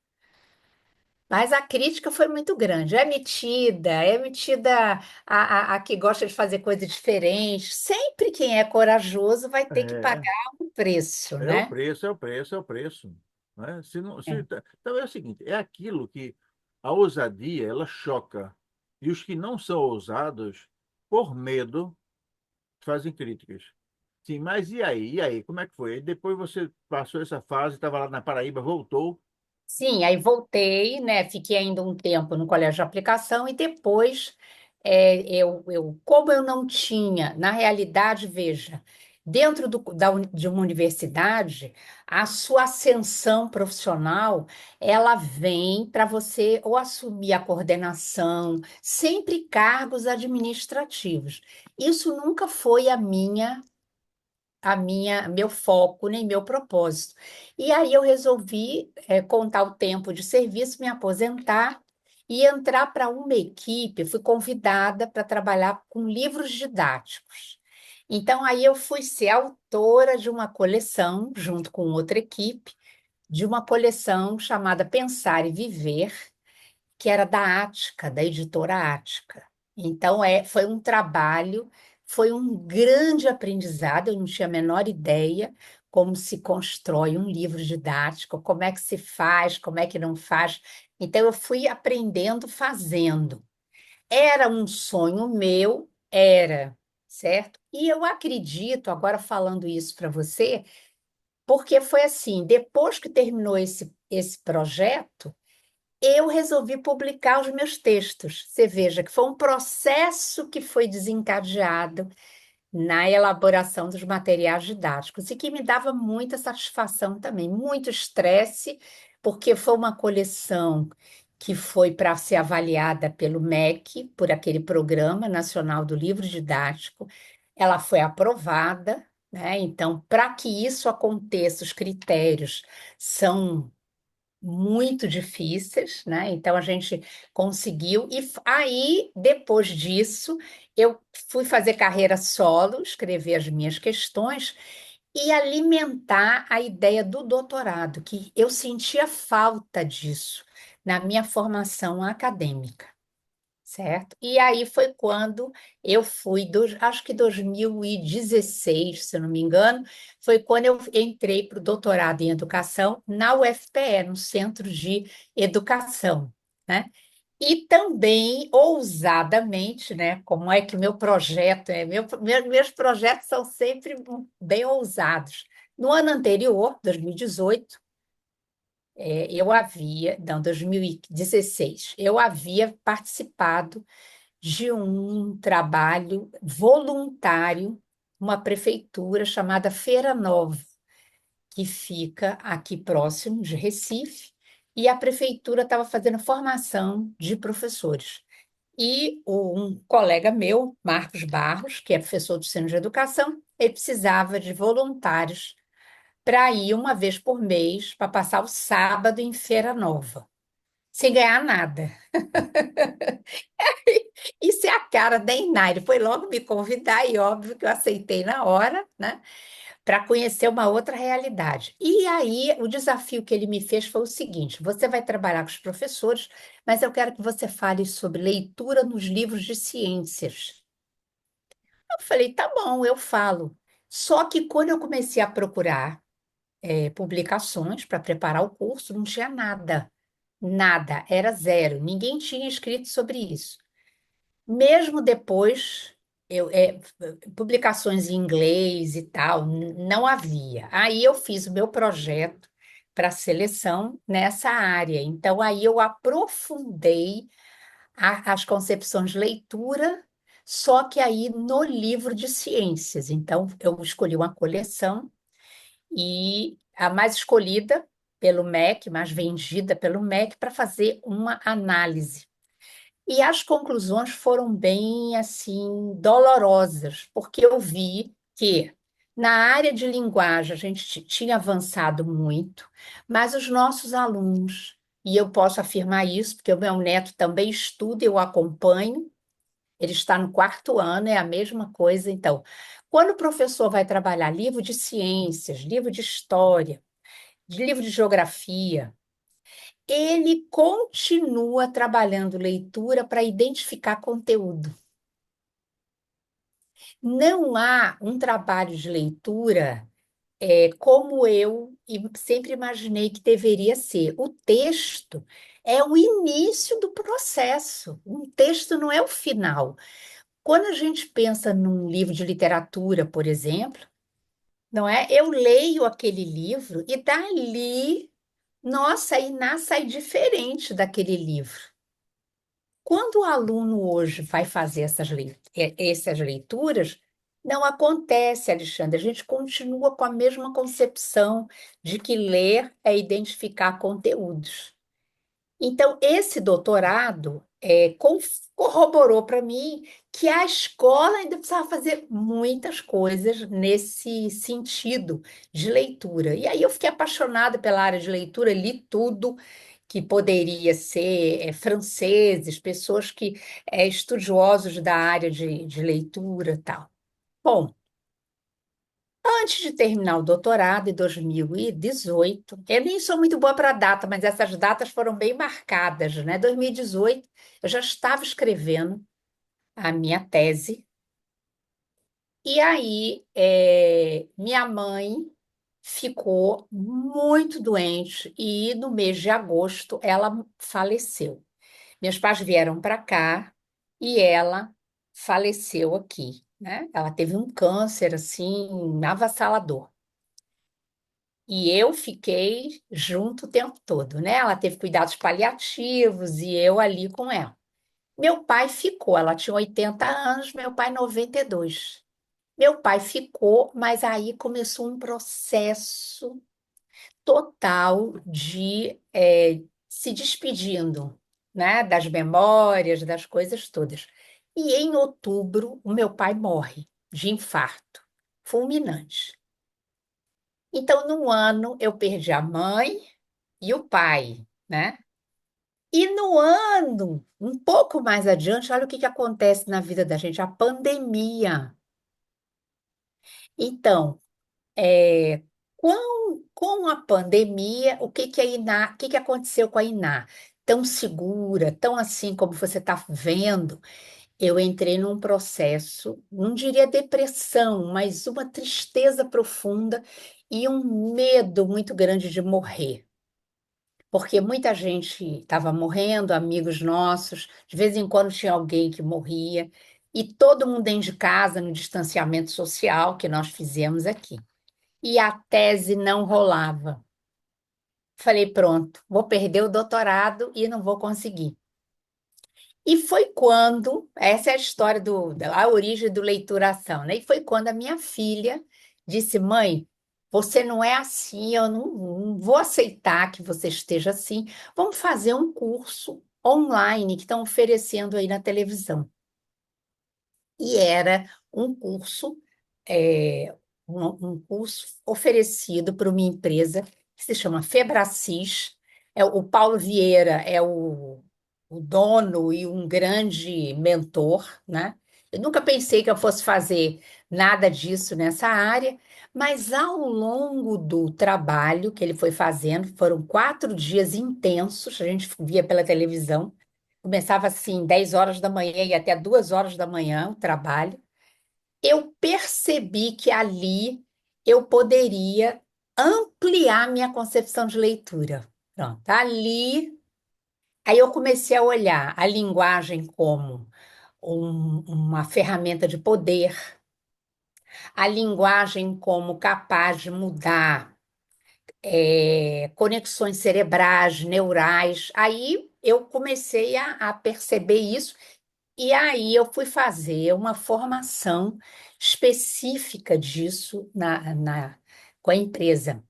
Mas a crítica foi muito grande. É metida a que gosta de fazer coisas diferentes. Sempre quem é corajoso vai ter que pagar É, um preço, é o né? preço, é o preço, é o preço. Né? Se não, se, É. tá- Então é o seguinte, é aquilo que a ousadia, ela choca. E os que não são ousados, por medo, fazem críticas. Sim, mas e aí? E aí? Como é que foi? Aí depois você passou essa fase, estava lá na Paraíba, voltou. Sim, aí voltei, né? Fiquei ainda um tempo no colégio de aplicação e depois, como eu não tinha, na realidade, veja, dentro de uma universidade, a sua ascensão profissional, ela vem para você ou assumir a coordenação, sempre cargos administrativos. Isso nunca foi meu foco, nem meu propósito. E aí eu resolvi contar o tempo de serviço, me aposentar e entrar para uma equipe. Fui convidada para trabalhar com livros didáticos. Então aí eu fui ser autora de uma coleção, junto com outra equipe, de uma coleção chamada Pensar e Viver, que era da Ática, da editora Ática. Então, foi um trabalho, foi um grande aprendizado, eu não tinha a menor ideia como se constrói um livro didático, como é que se faz, como é que não faz. Então, eu fui aprendendo fazendo. Era um sonho meu, era, certo? E eu acredito, agora falando isso para você, porque foi assim, depois que terminou esse projeto, eu resolvi publicar os meus textos. Você veja que foi um processo que foi desencadeado na elaboração dos materiais didáticos e que me dava muita satisfação também, muito estresse, porque foi uma coleção que foi para ser avaliada pelo MEC, por aquele Programa Nacional do Livro Didático. Ela foi aprovada, né? Então, para que isso aconteça, os critérios são muito difíceis, né? Então a gente conseguiu. E aí, depois disso, eu fui fazer carreira solo, escrever as minhas questões e alimentar a ideia do doutorado, que eu sentia falta disso na minha formação acadêmica. Certo? E aí foi quando eu fui, acho que 2016, se eu não me engano, foi quando eu entrei para o doutorado em educação na UFPE, no Centro de Educação, né? E também, ousadamente, né? Como é que o meu projeto é? Meus projetos são sempre bem ousados. No ano anterior, 2018, eu havia, não, 2016, eu havia participado de um trabalho voluntário, uma prefeitura chamada Feira Nova, que fica aqui próximo de Recife, e a prefeitura estava fazendo formação de professores. E um colega meu, Marcos Barros, que é professor do Centro de Educação, ele precisava de voluntários para ir uma vez por mês para passar o sábado em Feira Nova, sem ganhar nada. Isso é a cara da Iná. Ele foi logo me convidar e óbvio que eu aceitei na hora, né? Para conhecer uma outra realidade. E aí, o desafio que ele me fez foi o seguinte: você vai trabalhar com os professores, mas eu quero que você fale sobre leitura nos livros de ciências. Eu falei, tá bom, eu falo. Só que quando eu comecei a procurar publicações para preparar o curso, não tinha nada. Nada, era zero. Ninguém tinha escrito sobre isso. Mesmo depois, publicações em inglês e tal, não havia. Aí eu fiz o meu projeto para seleção nessa área. Então, aí eu aprofundei as concepções de leitura, só que aí no livro de ciências. Então, eu escolhi uma coleção e a mais escolhida pelo MEC, mais vendida pelo MEC, para fazer uma análise. E as conclusões foram bem assim dolorosas, porque eu vi que na área de linguagem a gente tinha avançado muito, mas os nossos alunos, e eu posso afirmar isso, porque o meu neto também estuda, eu acompanho, ele está no quarto ano, é a mesma coisa. Então, quando o professor vai trabalhar livro de ciências, livro de história, livro de geografia, ele continua trabalhando leitura para identificar conteúdo. Não há um trabalho de leitura como eu sempre imaginei que deveria ser. O texto é o início do processo. Um texto não é o final. Quando a gente pensa num livro de literatura, por exemplo, não é? Eu leio aquele livro e dali, nossa, aí nasce diferente daquele livro. Quando o aluno hoje vai fazer essas leituras, Não acontece, Alexandre. A gente continua com a mesma concepção de que ler é identificar conteúdos. Então, esse doutorado corroborou para mim que a escola ainda precisava fazer muitas coisas nesse sentido de leitura. E aí eu fiquei apaixonada pela área de leitura, li tudo que poderia ser franceses, pessoas que estudiosos da área de leitura e tal. Bom, antes de terminar o doutorado, em 2018, eu nem sou muito boa para data, mas essas datas foram bem marcadas, né? 2018, eu já estava escrevendo a minha tese, e aí minha mãe ficou muito doente, e no mês de agosto ela faleceu. Meus pais vieram para cá e ela faleceu aqui, né? Ela teve um câncer assim avassalador. E eu fiquei junto o tempo todo, né? Ela teve cuidados paliativos e eu ali com ela. Meu pai ficou, ela tinha 80 anos, meu pai 92. Meu pai ficou, mas aí começou um processo total de se despedindo, né? Das memórias, das coisas todas. E em outubro, o meu pai morre de infarto fulminante. Então, num ano, eu perdi a mãe e o pai, né? E no ano, um pouco mais adiante, olha o que que acontece na vida da gente, a pandemia. Então, com a pandemia, o que que aconteceu com a Iná? Tão segura, tão assim como você está vendo, eu entrei num processo, não diria depressão, mas uma tristeza profunda e um medo muito grande de morrer. Porque muita gente estava morrendo, amigos nossos, de vez em quando tinha alguém que morria, e todo mundo dentro de casa, no distanciamento social que nós fizemos aqui. E a tese não rolava. Falei, pronto, vou perder o doutorado e não vou conseguir. E foi quando, essa é a história da origem do leituração, né? E foi quando a minha filha disse, mãe, você não é assim, eu não vou aceitar que você esteja assim. Vamos fazer um curso online que estão oferecendo aí na televisão. E era um curso, é, um curso oferecido por uma empresa que se chama Febracis. O Paulo Vieira é o dono e um grande mentor, né? Eu nunca pensei que eu fosse fazer nada disso nessa área, mas ao longo do trabalho que ele foi fazendo, foram 4 dias intensos, a gente via pela televisão. Começava assim, 10 horas da manhã e até 2 horas da manhã o trabalho. Eu percebi que ali eu poderia ampliar minha concepção de leitura. Pronto, ali. Aí eu comecei a olhar a linguagem como uma ferramenta de poder, a linguagem como capaz de mudar conexões cerebrais, neurais. Aí eu comecei a perceber isso. E aí eu fui fazer uma formação específica disso com a empresa.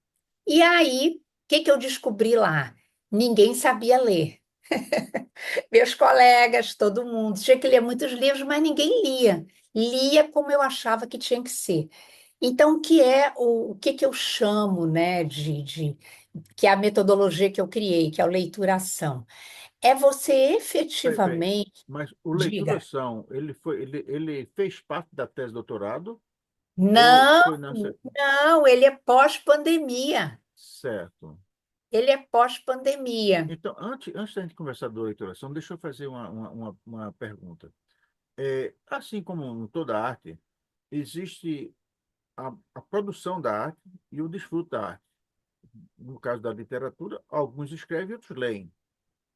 E aí, o que que eu descobri lá? Ninguém sabia ler. Meus colegas, todo mundo, tinha que ler muitos livros, mas ninguém lia. Lia como eu achava que tinha que ser. Então, o que que eu chamo, né, que é a metodologia que eu criei, que é a leituração? É você Peraí. efetivamente, Mas o diga. Leituração, ele fez parte da tese de doutorado ou Não, foi nessa... não, ele é pós-pandemia. Certo. Ele é pós-pandemia. Então, antes da gente conversar da leituração, deixa eu fazer uma pergunta. Assim como em toda arte, existe a produção da arte e o desfrute da arte. No caso da literatura, alguns escrevem e outros leem.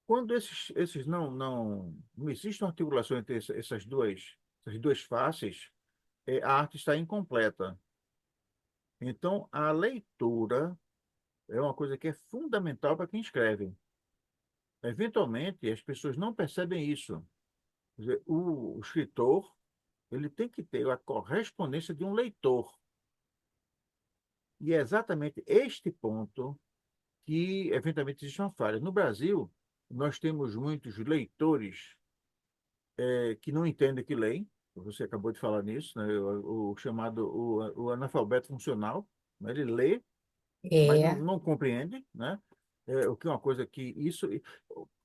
Quando esses não existe uma articulação entre essas duas faces, a arte está incompleta. Então, a leitura é uma coisa que é fundamental para quem escreve. Eventualmente, as pessoas não percebem isso. Quer dizer, o escritor ele tem que ter a correspondência de um leitor. E é exatamente este ponto que, eventualmente, existe uma falha. No Brasil, nós temos muitos leitores que não entendem que leem. Você acabou de falar nisso, né? O chamado o analfabeto funcional, né? Ele lê, mas É, não compreende, né? O que é uma coisa que isso.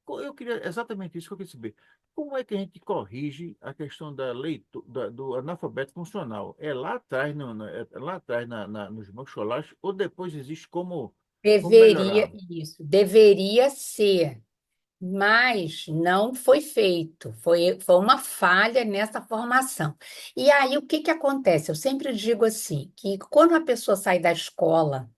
Eu queria exatamente isso que eu queria saber. Como é que a gente corrige a questão da leitura, do analfabeto funcional? É lá atrás, é lá atrás nos bancos escolares, ou depois existe como deveria, melhorar? isso, deveria ser, mas não foi feito. Foi uma falha nessa formação. E aí, o que que acontece? Eu sempre digo assim, que quando a pessoa sai da escola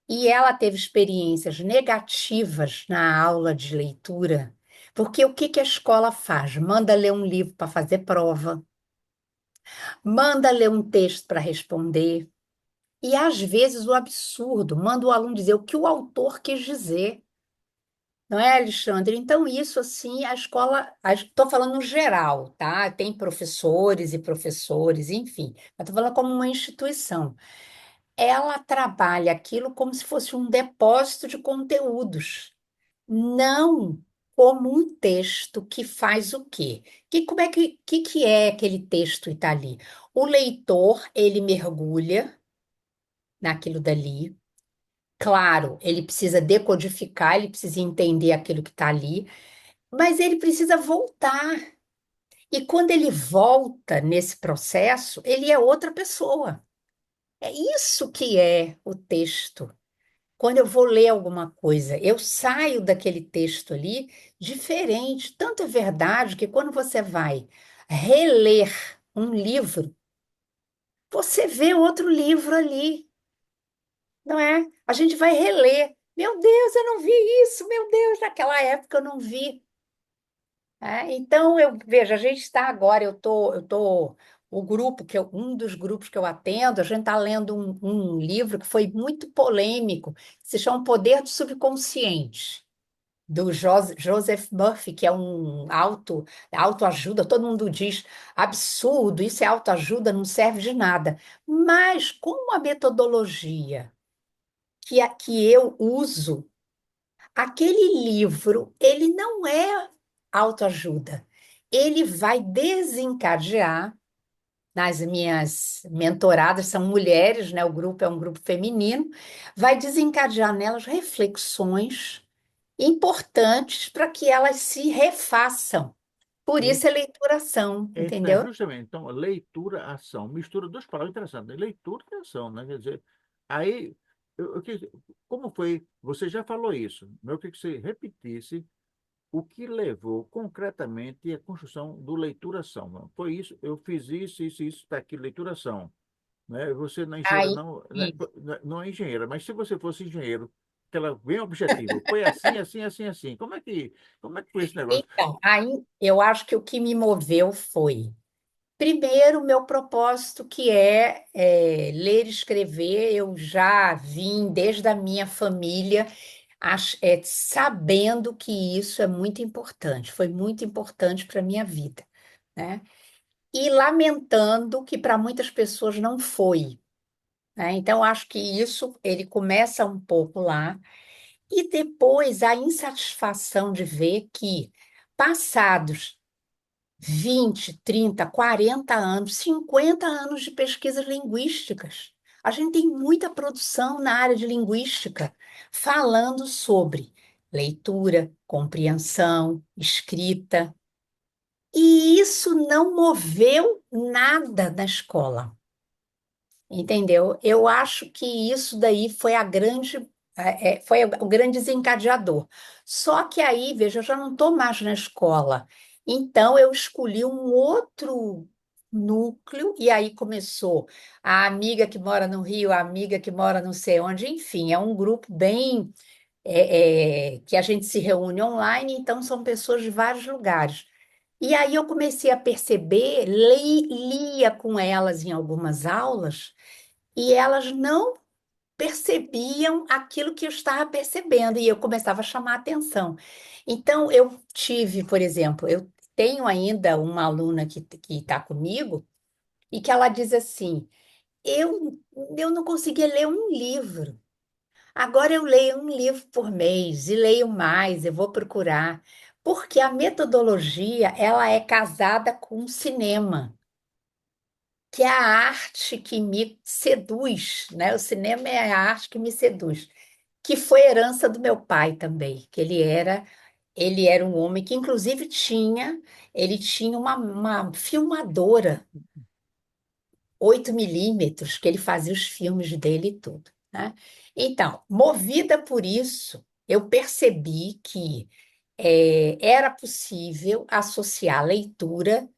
e ela teve experiências negativas na aula de leitura, porque o que que a escola faz? Manda ler um livro para fazer prova, manda ler um texto para responder, e às vezes o absurdo, manda o aluno dizer o que o autor quis dizer. Não é, Alexandre? Então, isso, assim, a escola, estou falando no geral, tá? Tem professores e professores, enfim, mas estou falando como uma instituição. Ela trabalha aquilo como se fosse um depósito de conteúdos, não como um texto que faz o quê? Como é que é aquele texto que está ali? O leitor, ele mergulha naquilo dali. Claro, ele precisa decodificar, ele precisa entender aquilo que está ali, mas ele precisa voltar. E quando ele volta nesse processo, ele é outra pessoa. É isso que é o texto. Quando eu vou ler alguma coisa, eu saio daquele texto ali diferente. Tanto é verdade que quando você vai reler um livro, você vê outro livro ali, não é? A gente vai reler. Meu Deus, eu não vi isso. Meu Deus, naquela época eu não vi. Então, eu vejo, a gente está agora, o grupo um dos grupos que eu atendo, a gente está lendo um livro que foi muito polêmico, que se chama O Poder do Subconsciente, do Joseph Murphy, que é autoajuda, todo mundo diz absurdo, isso é autoajuda, não serve de nada. Mas com a metodologia que eu uso, aquele livro, ele não é autoajuda. Ele vai desencadear nas minhas mentoradas, são mulheres, né? O grupo é um grupo feminino, vai desencadear nelas reflexões importantes para que elas se refaçam. Por isso é leituração, Né, entendeu? justamente, então, leitura, ação, mistura duas palavras interessantes, né? Leitura e ação, né? Quer dizer, aí, como foi, você já falou isso, mas eu queria que você repetisse o que levou concretamente à construção do leitura-ação. Não? Foi isso, eu fiz isso, está aqui, leitura-ação. Né? Você não é engenheira, Aí, não, né? Não é engenheira, mas se você fosse engenheiro, que ela bem objetivo, foi assim, assim, assim, assim. Como é que foi esse negócio? então, aí eu acho que o que me moveu foi primeiro, meu propósito, que é ler e escrever, eu já vim desde a minha família, sabendo que isso é muito importante, foi muito importante para a minha vida, né? E lamentando que para muitas pessoas não foi, né? Então, acho que isso, ele começa um pouco lá, e depois a insatisfação de ver que, passados 20, 30, 40 anos, 50 anos de pesquisas linguísticas. A gente tem muita produção na área de linguística falando sobre leitura, compreensão, escrita, e isso não moveu nada na escola. Entendeu? Eu acho que isso daí foi foi o grande desencadeador. Só que aí, veja, eu já não estou mais na escola. Então, eu escolhi um outro núcleo, e aí começou a amiga que mora no Rio, a amiga que mora não sei onde, enfim, é um grupo bem que a gente se reúne online, então são pessoas de vários lugares. E aí eu comecei a perceber, lia com elas em algumas aulas e elas não percebiam aquilo que eu estava percebendo, e eu começava a chamar a atenção. Então, eu tive, por exemplo, tenho ainda uma aluna que está comigo e que ela diz assim: eu, eu não conseguia ler um livro. Agora eu leio um livro por mês e leio mais, eu vou procurar. Porque a metodologia, ela é casada com o cinema, que é a arte que me seduz, né? O cinema é a arte que me seduz, que foi herança do meu pai também, que ele era um homem que inclusive ele tinha uma filmadora 8 milímetros, que ele fazia os filmes dele e tudo, né? Então, movida por isso, eu percebi que era possível associar a leitura,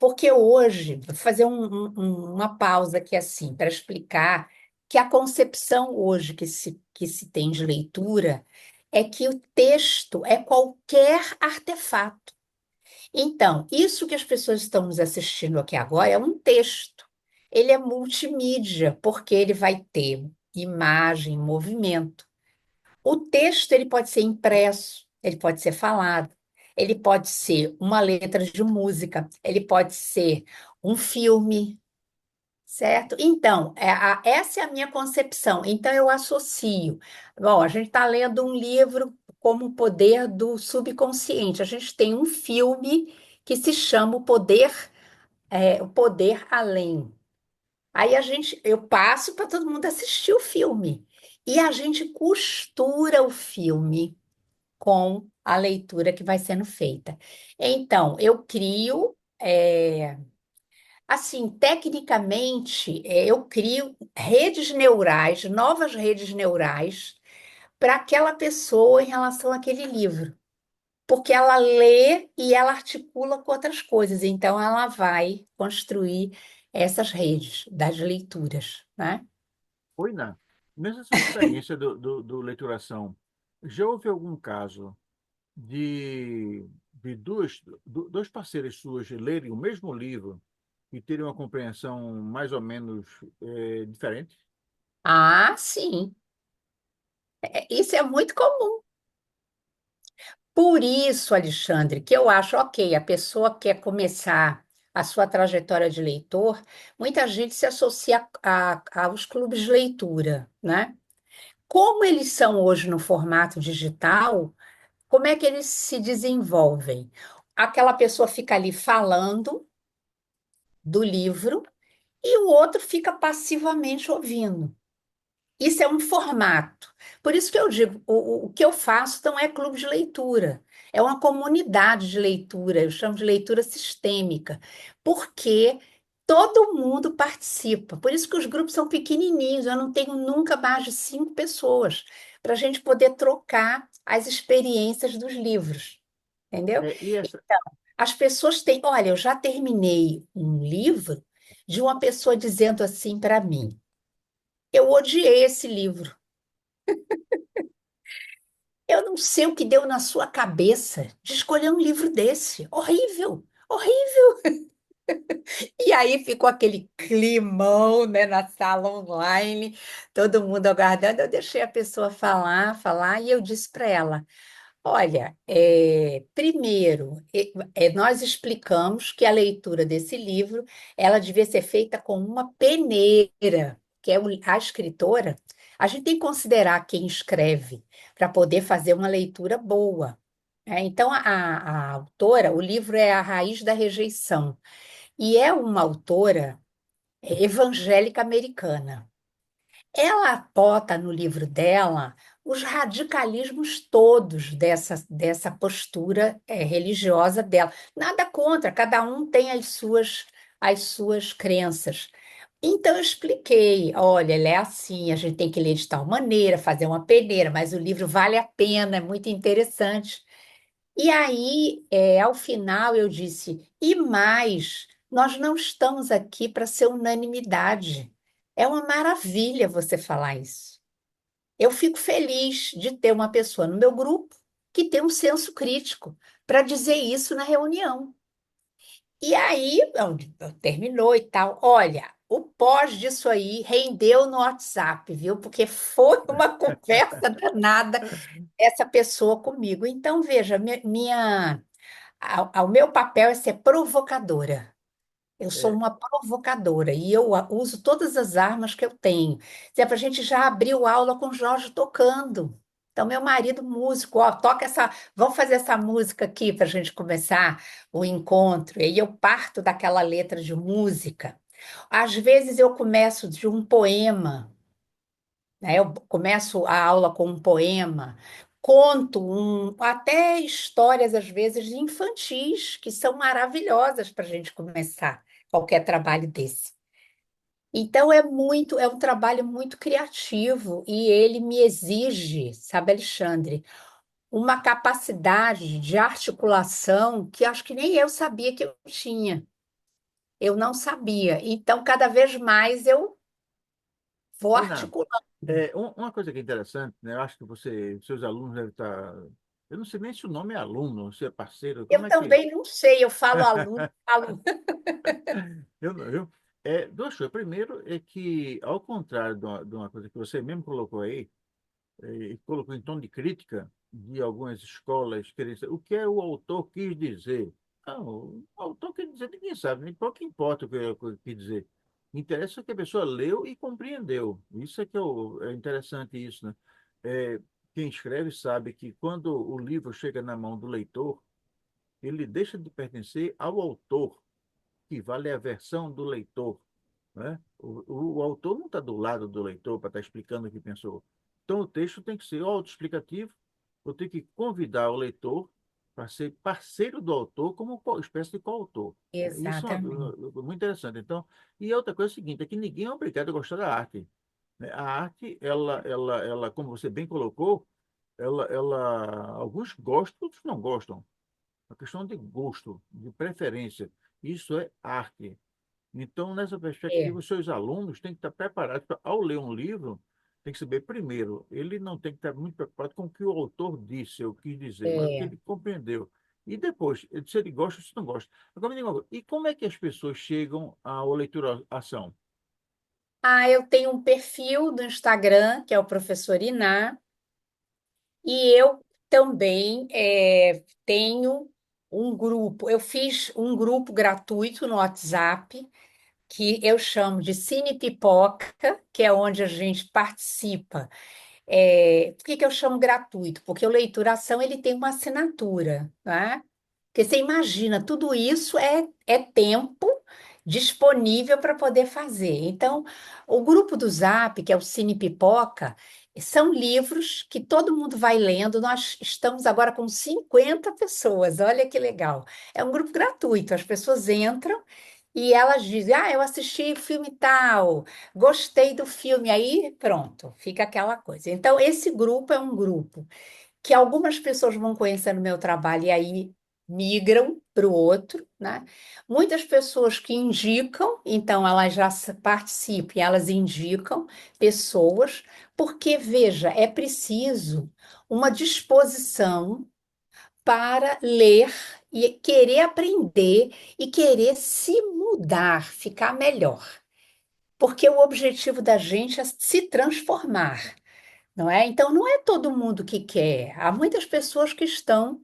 porque hoje, vou fazer uma pausa aqui assim, para explicar que a concepção hoje que se tem de leitura é que o texto é qualquer artefato. Então, isso que as pessoas estão nos assistindo aqui agora é um texto. Ele é multimídia, porque ele vai ter imagem, movimento. O texto ele pode ser impresso, ele pode ser falado, ele pode ser uma letra de música, ele pode ser um filme, certo? Então, essa é a minha concepção. Então, eu associo. Bom, a gente está lendo um livro como o poder do subconsciente. A gente tem um filme que se chama o Poder Além. Aí eu passo para todo mundo assistir o filme. E a gente costura o filme com a leitura que vai sendo feita. Então, eu crio. Assim, tecnicamente, eu crio redes neurais, novas redes neurais, para aquela pessoa em relação àquele livro. Porque ela lê e ela articula com outras coisas. Então, ela vai construir essas redes das leituras, né? Oi, Ná. Nessa sua experiência do leituração, já houve algum caso de dois parceiros suas lerem o mesmo livro e terem uma compreensão mais ou menos diferente? Ah, sim. Isso é muito comum. Por isso, Alexandre, que eu acho, ok, a pessoa quer começar a sua trajetória de leitor, muita gente se associa aos clubes de leitura, né? Como eles são hoje no formato digital, como é que eles se desenvolvem? Aquela pessoa fica ali falando do livro e o outro fica passivamente ouvindo. Isso é um formato. Por isso que eu digo, o que eu faço não é clube de leitura, é uma comunidade de leitura, eu chamo de leitura sistêmica, porque todo mundo participa. Por isso que os grupos são pequenininhos, eu não tenho nunca mais de 5 pessoas, para a gente poder trocar as experiências dos livros, entendeu? E essa, Então, as pessoas têm. Olha, eu já terminei um livro de uma pessoa dizendo assim para mim. Eu odiei esse livro. Eu não sei o que deu na sua cabeça de escolher um livro desse. Horrível, horrível. E aí ficou aquele climão, né, na sala online, todo mundo aguardando. Eu deixei a pessoa falar, falar, e eu disse para ela: olha, primeiro, nós explicamos que a leitura desse livro ela devia ser feita com uma peneira, que é a escritora. A gente tem que considerar quem escreve para poder fazer uma leitura boa. Então, a autora, o livro é A Raiz da Rejeição, e é uma autora evangélica americana. Ela bota no livro dela os radicalismos todos dessa postura religiosa dela. Nada contra, cada um tem as suas crenças. Então eu expliquei, olha, ele é assim, a gente tem que ler de tal maneira, fazer uma peneira, mas o livro vale a pena, é muito interessante. E aí, ao final, eu disse: e mais, nós não estamos aqui para ser unanimidade. É uma maravilha você falar isso. Eu fico feliz de ter uma pessoa no meu grupo que tem um senso crítico para dizer isso na reunião. E aí, terminou e tal. Olha, o pós disso aí rendeu no WhatsApp, viu? Porque foi uma conversa danada essa pessoa comigo. Então, veja, O meu papel é ser provocadora. Eu sou É, uma provocadora e eu uso todas as armas que eu tenho. Exemplo, a gente já abriu aula com o Jorge tocando. Então, meu marido, músico, ó, toca essa. Vamos fazer essa música aqui para a gente começar o encontro. E aí eu parto daquela letra de música. Às vezes eu começo de um poema, né? Eu começo a aula com um poema, conto até histórias, às vezes, infantis, que são maravilhosas para a gente começar qualquer trabalho desse. Então, é um trabalho muito criativo e ele me exige, sabe, Alexandre, uma capacidade de articulação que acho que nem eu sabia que eu tinha. Eu não sabia. Então, cada vez mais eu vou Iná, articulando. uma coisa que é interessante, né? Eu acho que seus alunos devem estar. Eu não sei nem se o nome é aluno, se é parceiro, como Eu é que. também não sei, eu falo aluno, falo. Eu não, viu? Duas coisas. Primeiro é que, ao contrário de uma coisa que você mesmo colocou aí, e colocou em tom de crítica de algumas escolas, querer dizer, o que é o autor quis dizer? Não, o autor quer dizer, ninguém sabe, nem pouco importa o que quis dizer. Interessa que a pessoa leu e compreendeu. Isso é que é interessante isso, né? É, quem escreve sabe que quando o livro chega na mão do leitor, ele deixa de pertencer ao autor, que vale a versão do leitor, né? O autor não está do lado do leitor para estar explicando o que pensou. Então, o texto tem que ser autoexplicativo, eu tenho que convidar o leitor para ser parceiro do autor como espécie de coautor. Isso é Exatamente. muito interessante. Então, e outra coisa é a seguinte, é que ninguém é obrigado a gostar da arte, né? A arte, ela, como você bem colocou, alguns gostam, outros não gostam. É uma questão de gosto, de preferência. Isso é arte. Então, nessa É, perspectiva, os seus alunos têm que estar preparados para, ao ler um livro, tem que saber, primeiro, ele não tem que estar muito preocupado com o que o autor disse, ou quis dizer, mas o que é. ele compreendeu. E depois, se ele gosta ou se não gosta. Agora, me diga uma coisa, e como é que as pessoas chegam à leitura ação? Ah, eu tenho um perfil do Instagram, que é o professor Iná, e eu também tenho um grupo. Eu fiz um grupo gratuito no WhatsApp, que eu chamo de Cine Pipoca, que é onde a gente participa. Por que que eu chamo gratuito? Porque o Leituração ele tem uma assinatura, né? Porque você imagina, tudo isso é tempo disponível para poder fazer. Então, o grupo do Zap, que é o Cine Pipoca, são livros que todo mundo vai lendo. Nós estamos agora com 50 pessoas, olha que legal. É um grupo gratuito, as pessoas entram e elas dizem: Ah, eu assisti filme tal, gostei do filme. Aí, pronto, fica aquela coisa. Então, esse grupo é um grupo que algumas pessoas vão conhecendo o meu trabalho e aí migram para o outro, né? Muitas pessoas que indicam, então elas já participam e elas indicam pessoas, porque, veja, é preciso uma disposição para ler e querer aprender e querer se mudar, ficar melhor. Porque o objetivo da gente é se transformar, não é? Então, não é todo mundo que quer. Há muitas pessoas que estão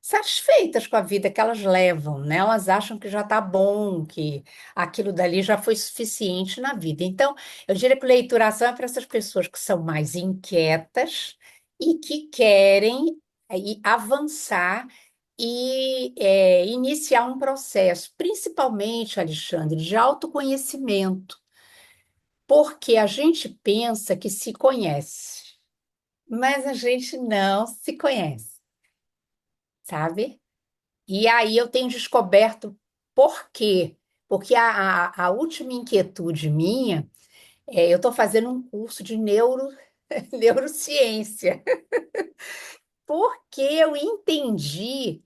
satisfeitas com a vida que elas levam, né? Elas acham que já está bom, que aquilo dali já foi suficiente na vida. Então, eu diria que leituração é para essas pessoas que são mais inquietas e que querem avançar e iniciar um processo, principalmente, Alexandre, de autoconhecimento, porque a gente pensa que se conhece, mas a gente não se conhece, sabe? E aí eu tenho descoberto por quê. Porque a última inquietude minha eu estou fazendo um curso de neurociência, porque eu entendi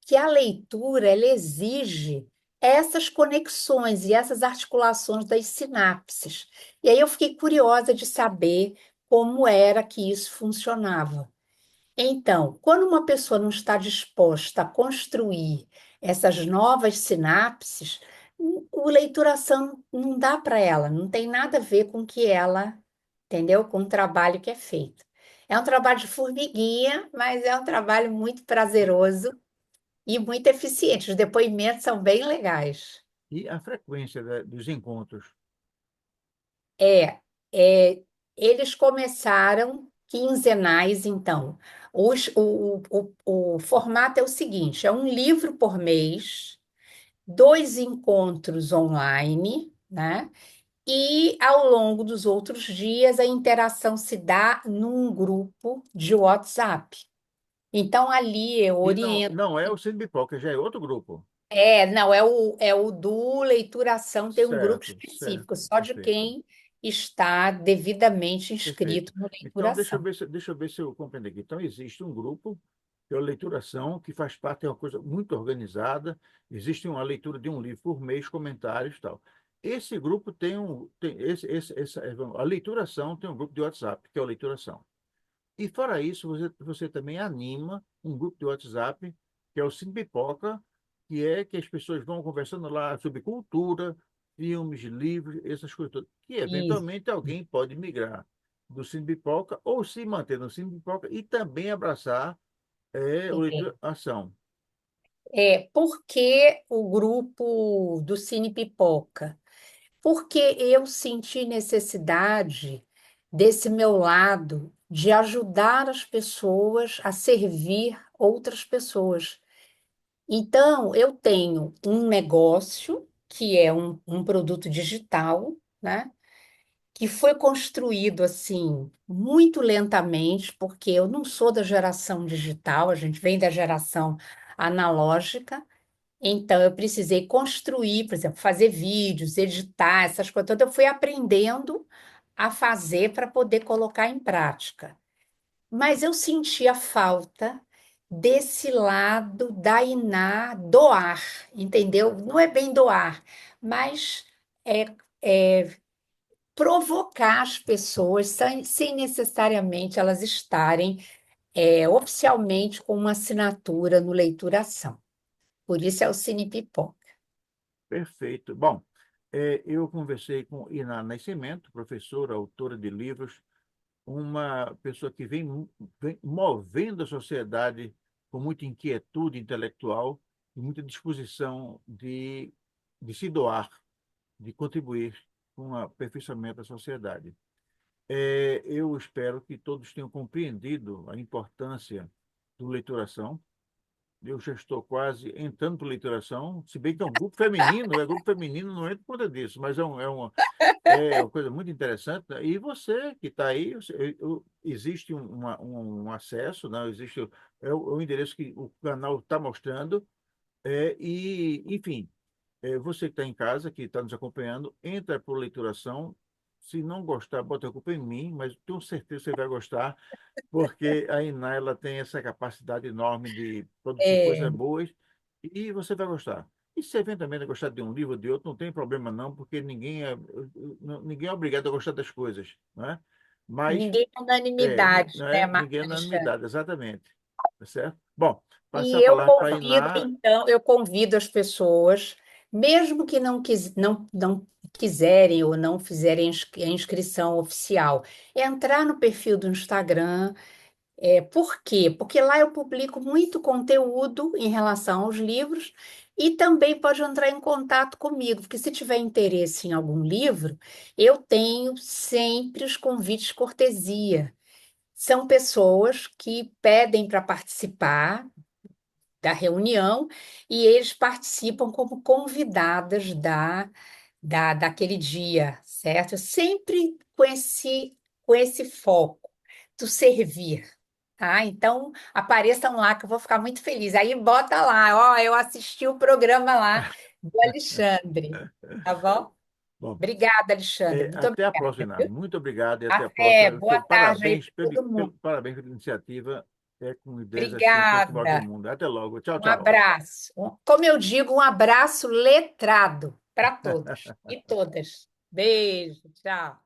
que a leitura ela exige essas conexões e essas articulações das sinapses. E aí eu fiquei curiosa de saber como era que isso funcionava. Então, quando uma pessoa não está disposta a construir essas novas sinapses, o leituração não dá para ela, não tem nada a ver com o que ela, entendeu? Com o trabalho que é feito. É um trabalho de formiguinha, mas é um trabalho muito prazeroso e muito eficiente. Os depoimentos são bem legais. E a frequência dos encontros. É, é, eles começaram quinzenais, então. O formato é o seguinte: é um livro por mês, dois encontros online, né? E ao longo dos outros dias, a interação se dá num grupo de WhatsApp. Então, ali eu E não, oriento. não é o Cine Pipoca, já é outro grupo. Não, é o do Leituração, tem um grupo Certo, específico, certo, só de perfeito. quem está devidamente inscrito Perfeito. no Então, Leituração. deixa eu ver se eu compreendo aqui. Então, existe um grupo, que é a Leituração, que faz parte de uma coisa muito organizada. Existe uma leitura de um livro por mês, comentários e tal. Esse grupo tem a Leituração tem um grupo de WhatsApp, que é a Leituração. E fora isso, você também anima um grupo de WhatsApp, que é o Cine Pipoca, que é que as pessoas vão conversando lá sobre cultura, filmes, livros, essas coisas todas. Que Isso. eventualmente alguém pode migrar do Cine Pipoca ou se manter no Cine Pipoca e também abraçar o Leitura Ação. Por que o grupo do Cine Pipoca? Porque eu senti necessidade desse meu lado de ajudar as pessoas a servir outras pessoas. Então, eu tenho um negócio que é um produto digital, né? Que foi construído assim muito lentamente, porque eu não sou da geração digital, a gente vem da geração analógica. Então, eu precisei construir, por exemplo, fazer vídeos, editar, essas coisas todas. Eu fui aprendendo a fazer para poder colocar em prática. Mas eu sentia falta desse lado da Iná doar, entendeu? Não é bem doar, mas é, é provocar as pessoas sem necessariamente elas estarem oficialmente com uma assinatura no Leituração. Por isso é o Cine Pipoca. Perfeito. Bom, eu conversei com Ina Nascimento, professora, autora de livros, uma pessoa que vem movendo a sociedade com muita inquietude intelectual e muita disposição de se doar, de contribuir com o aperfeiçoamento da sociedade. Eu espero que todos tenham compreendido a importância do leituração. Eu já estou quase entrando para leituração, se bem que é grupo feminino não entra por conta disso, mas é uma coisa muito interessante, né? E você que está aí, existe um acesso, né? Existe o endereço que o canal está mostrando, enfim, você que está em casa, que está nos acompanhando, entra por leituração. Se não gostar, bota a culpa em mim, mas tenho certeza que você vai gostar, porque a Iná ela tem essa capacidade enorme de produzir É, coisas boas e você vai gostar. E se eventualmente gostar de um livro ou de outro, não tem problema não, porque ninguém é obrigado a gostar das coisas, né? Mas ninguém é unanimidade, né, ninguém é Alexandre? unanimidade, exatamente. Tá certo? Bom, passar E a eu palavra para a convido, Iná. então, eu convido as pessoas, mesmo que não quiserem ou não fizerem a inscrição oficial, entrar no perfil do Instagram. Por quê? Porque lá eu publico muito conteúdo em relação aos livros e também pode entrar em contato comigo, porque se tiver interesse em algum livro, eu tenho sempre os convites cortesia. São pessoas que pedem para participar da reunião e eles participam como convidadas daquele dia, certo? Sempre com esse foco do servir. Tá? Então, apareçam lá que eu vou ficar muito feliz. Aí bota lá, ó, eu assisti o programa lá do Alexandre, tá bom? Bom, Obrigada, Alexandre. Muito até a obrigada, próxima, Iná. viu? Muito obrigado e até a Até, próxima. boa tarde aí Parabéns para todo mundo. parabéns pela iniciativa. Com ideias assim transformadoras no Obrigada. mundo. Até logo. Tchau, Um tchau. abraço. Como eu digo, um abraço letrado para todos e todas. Beijo, tchau.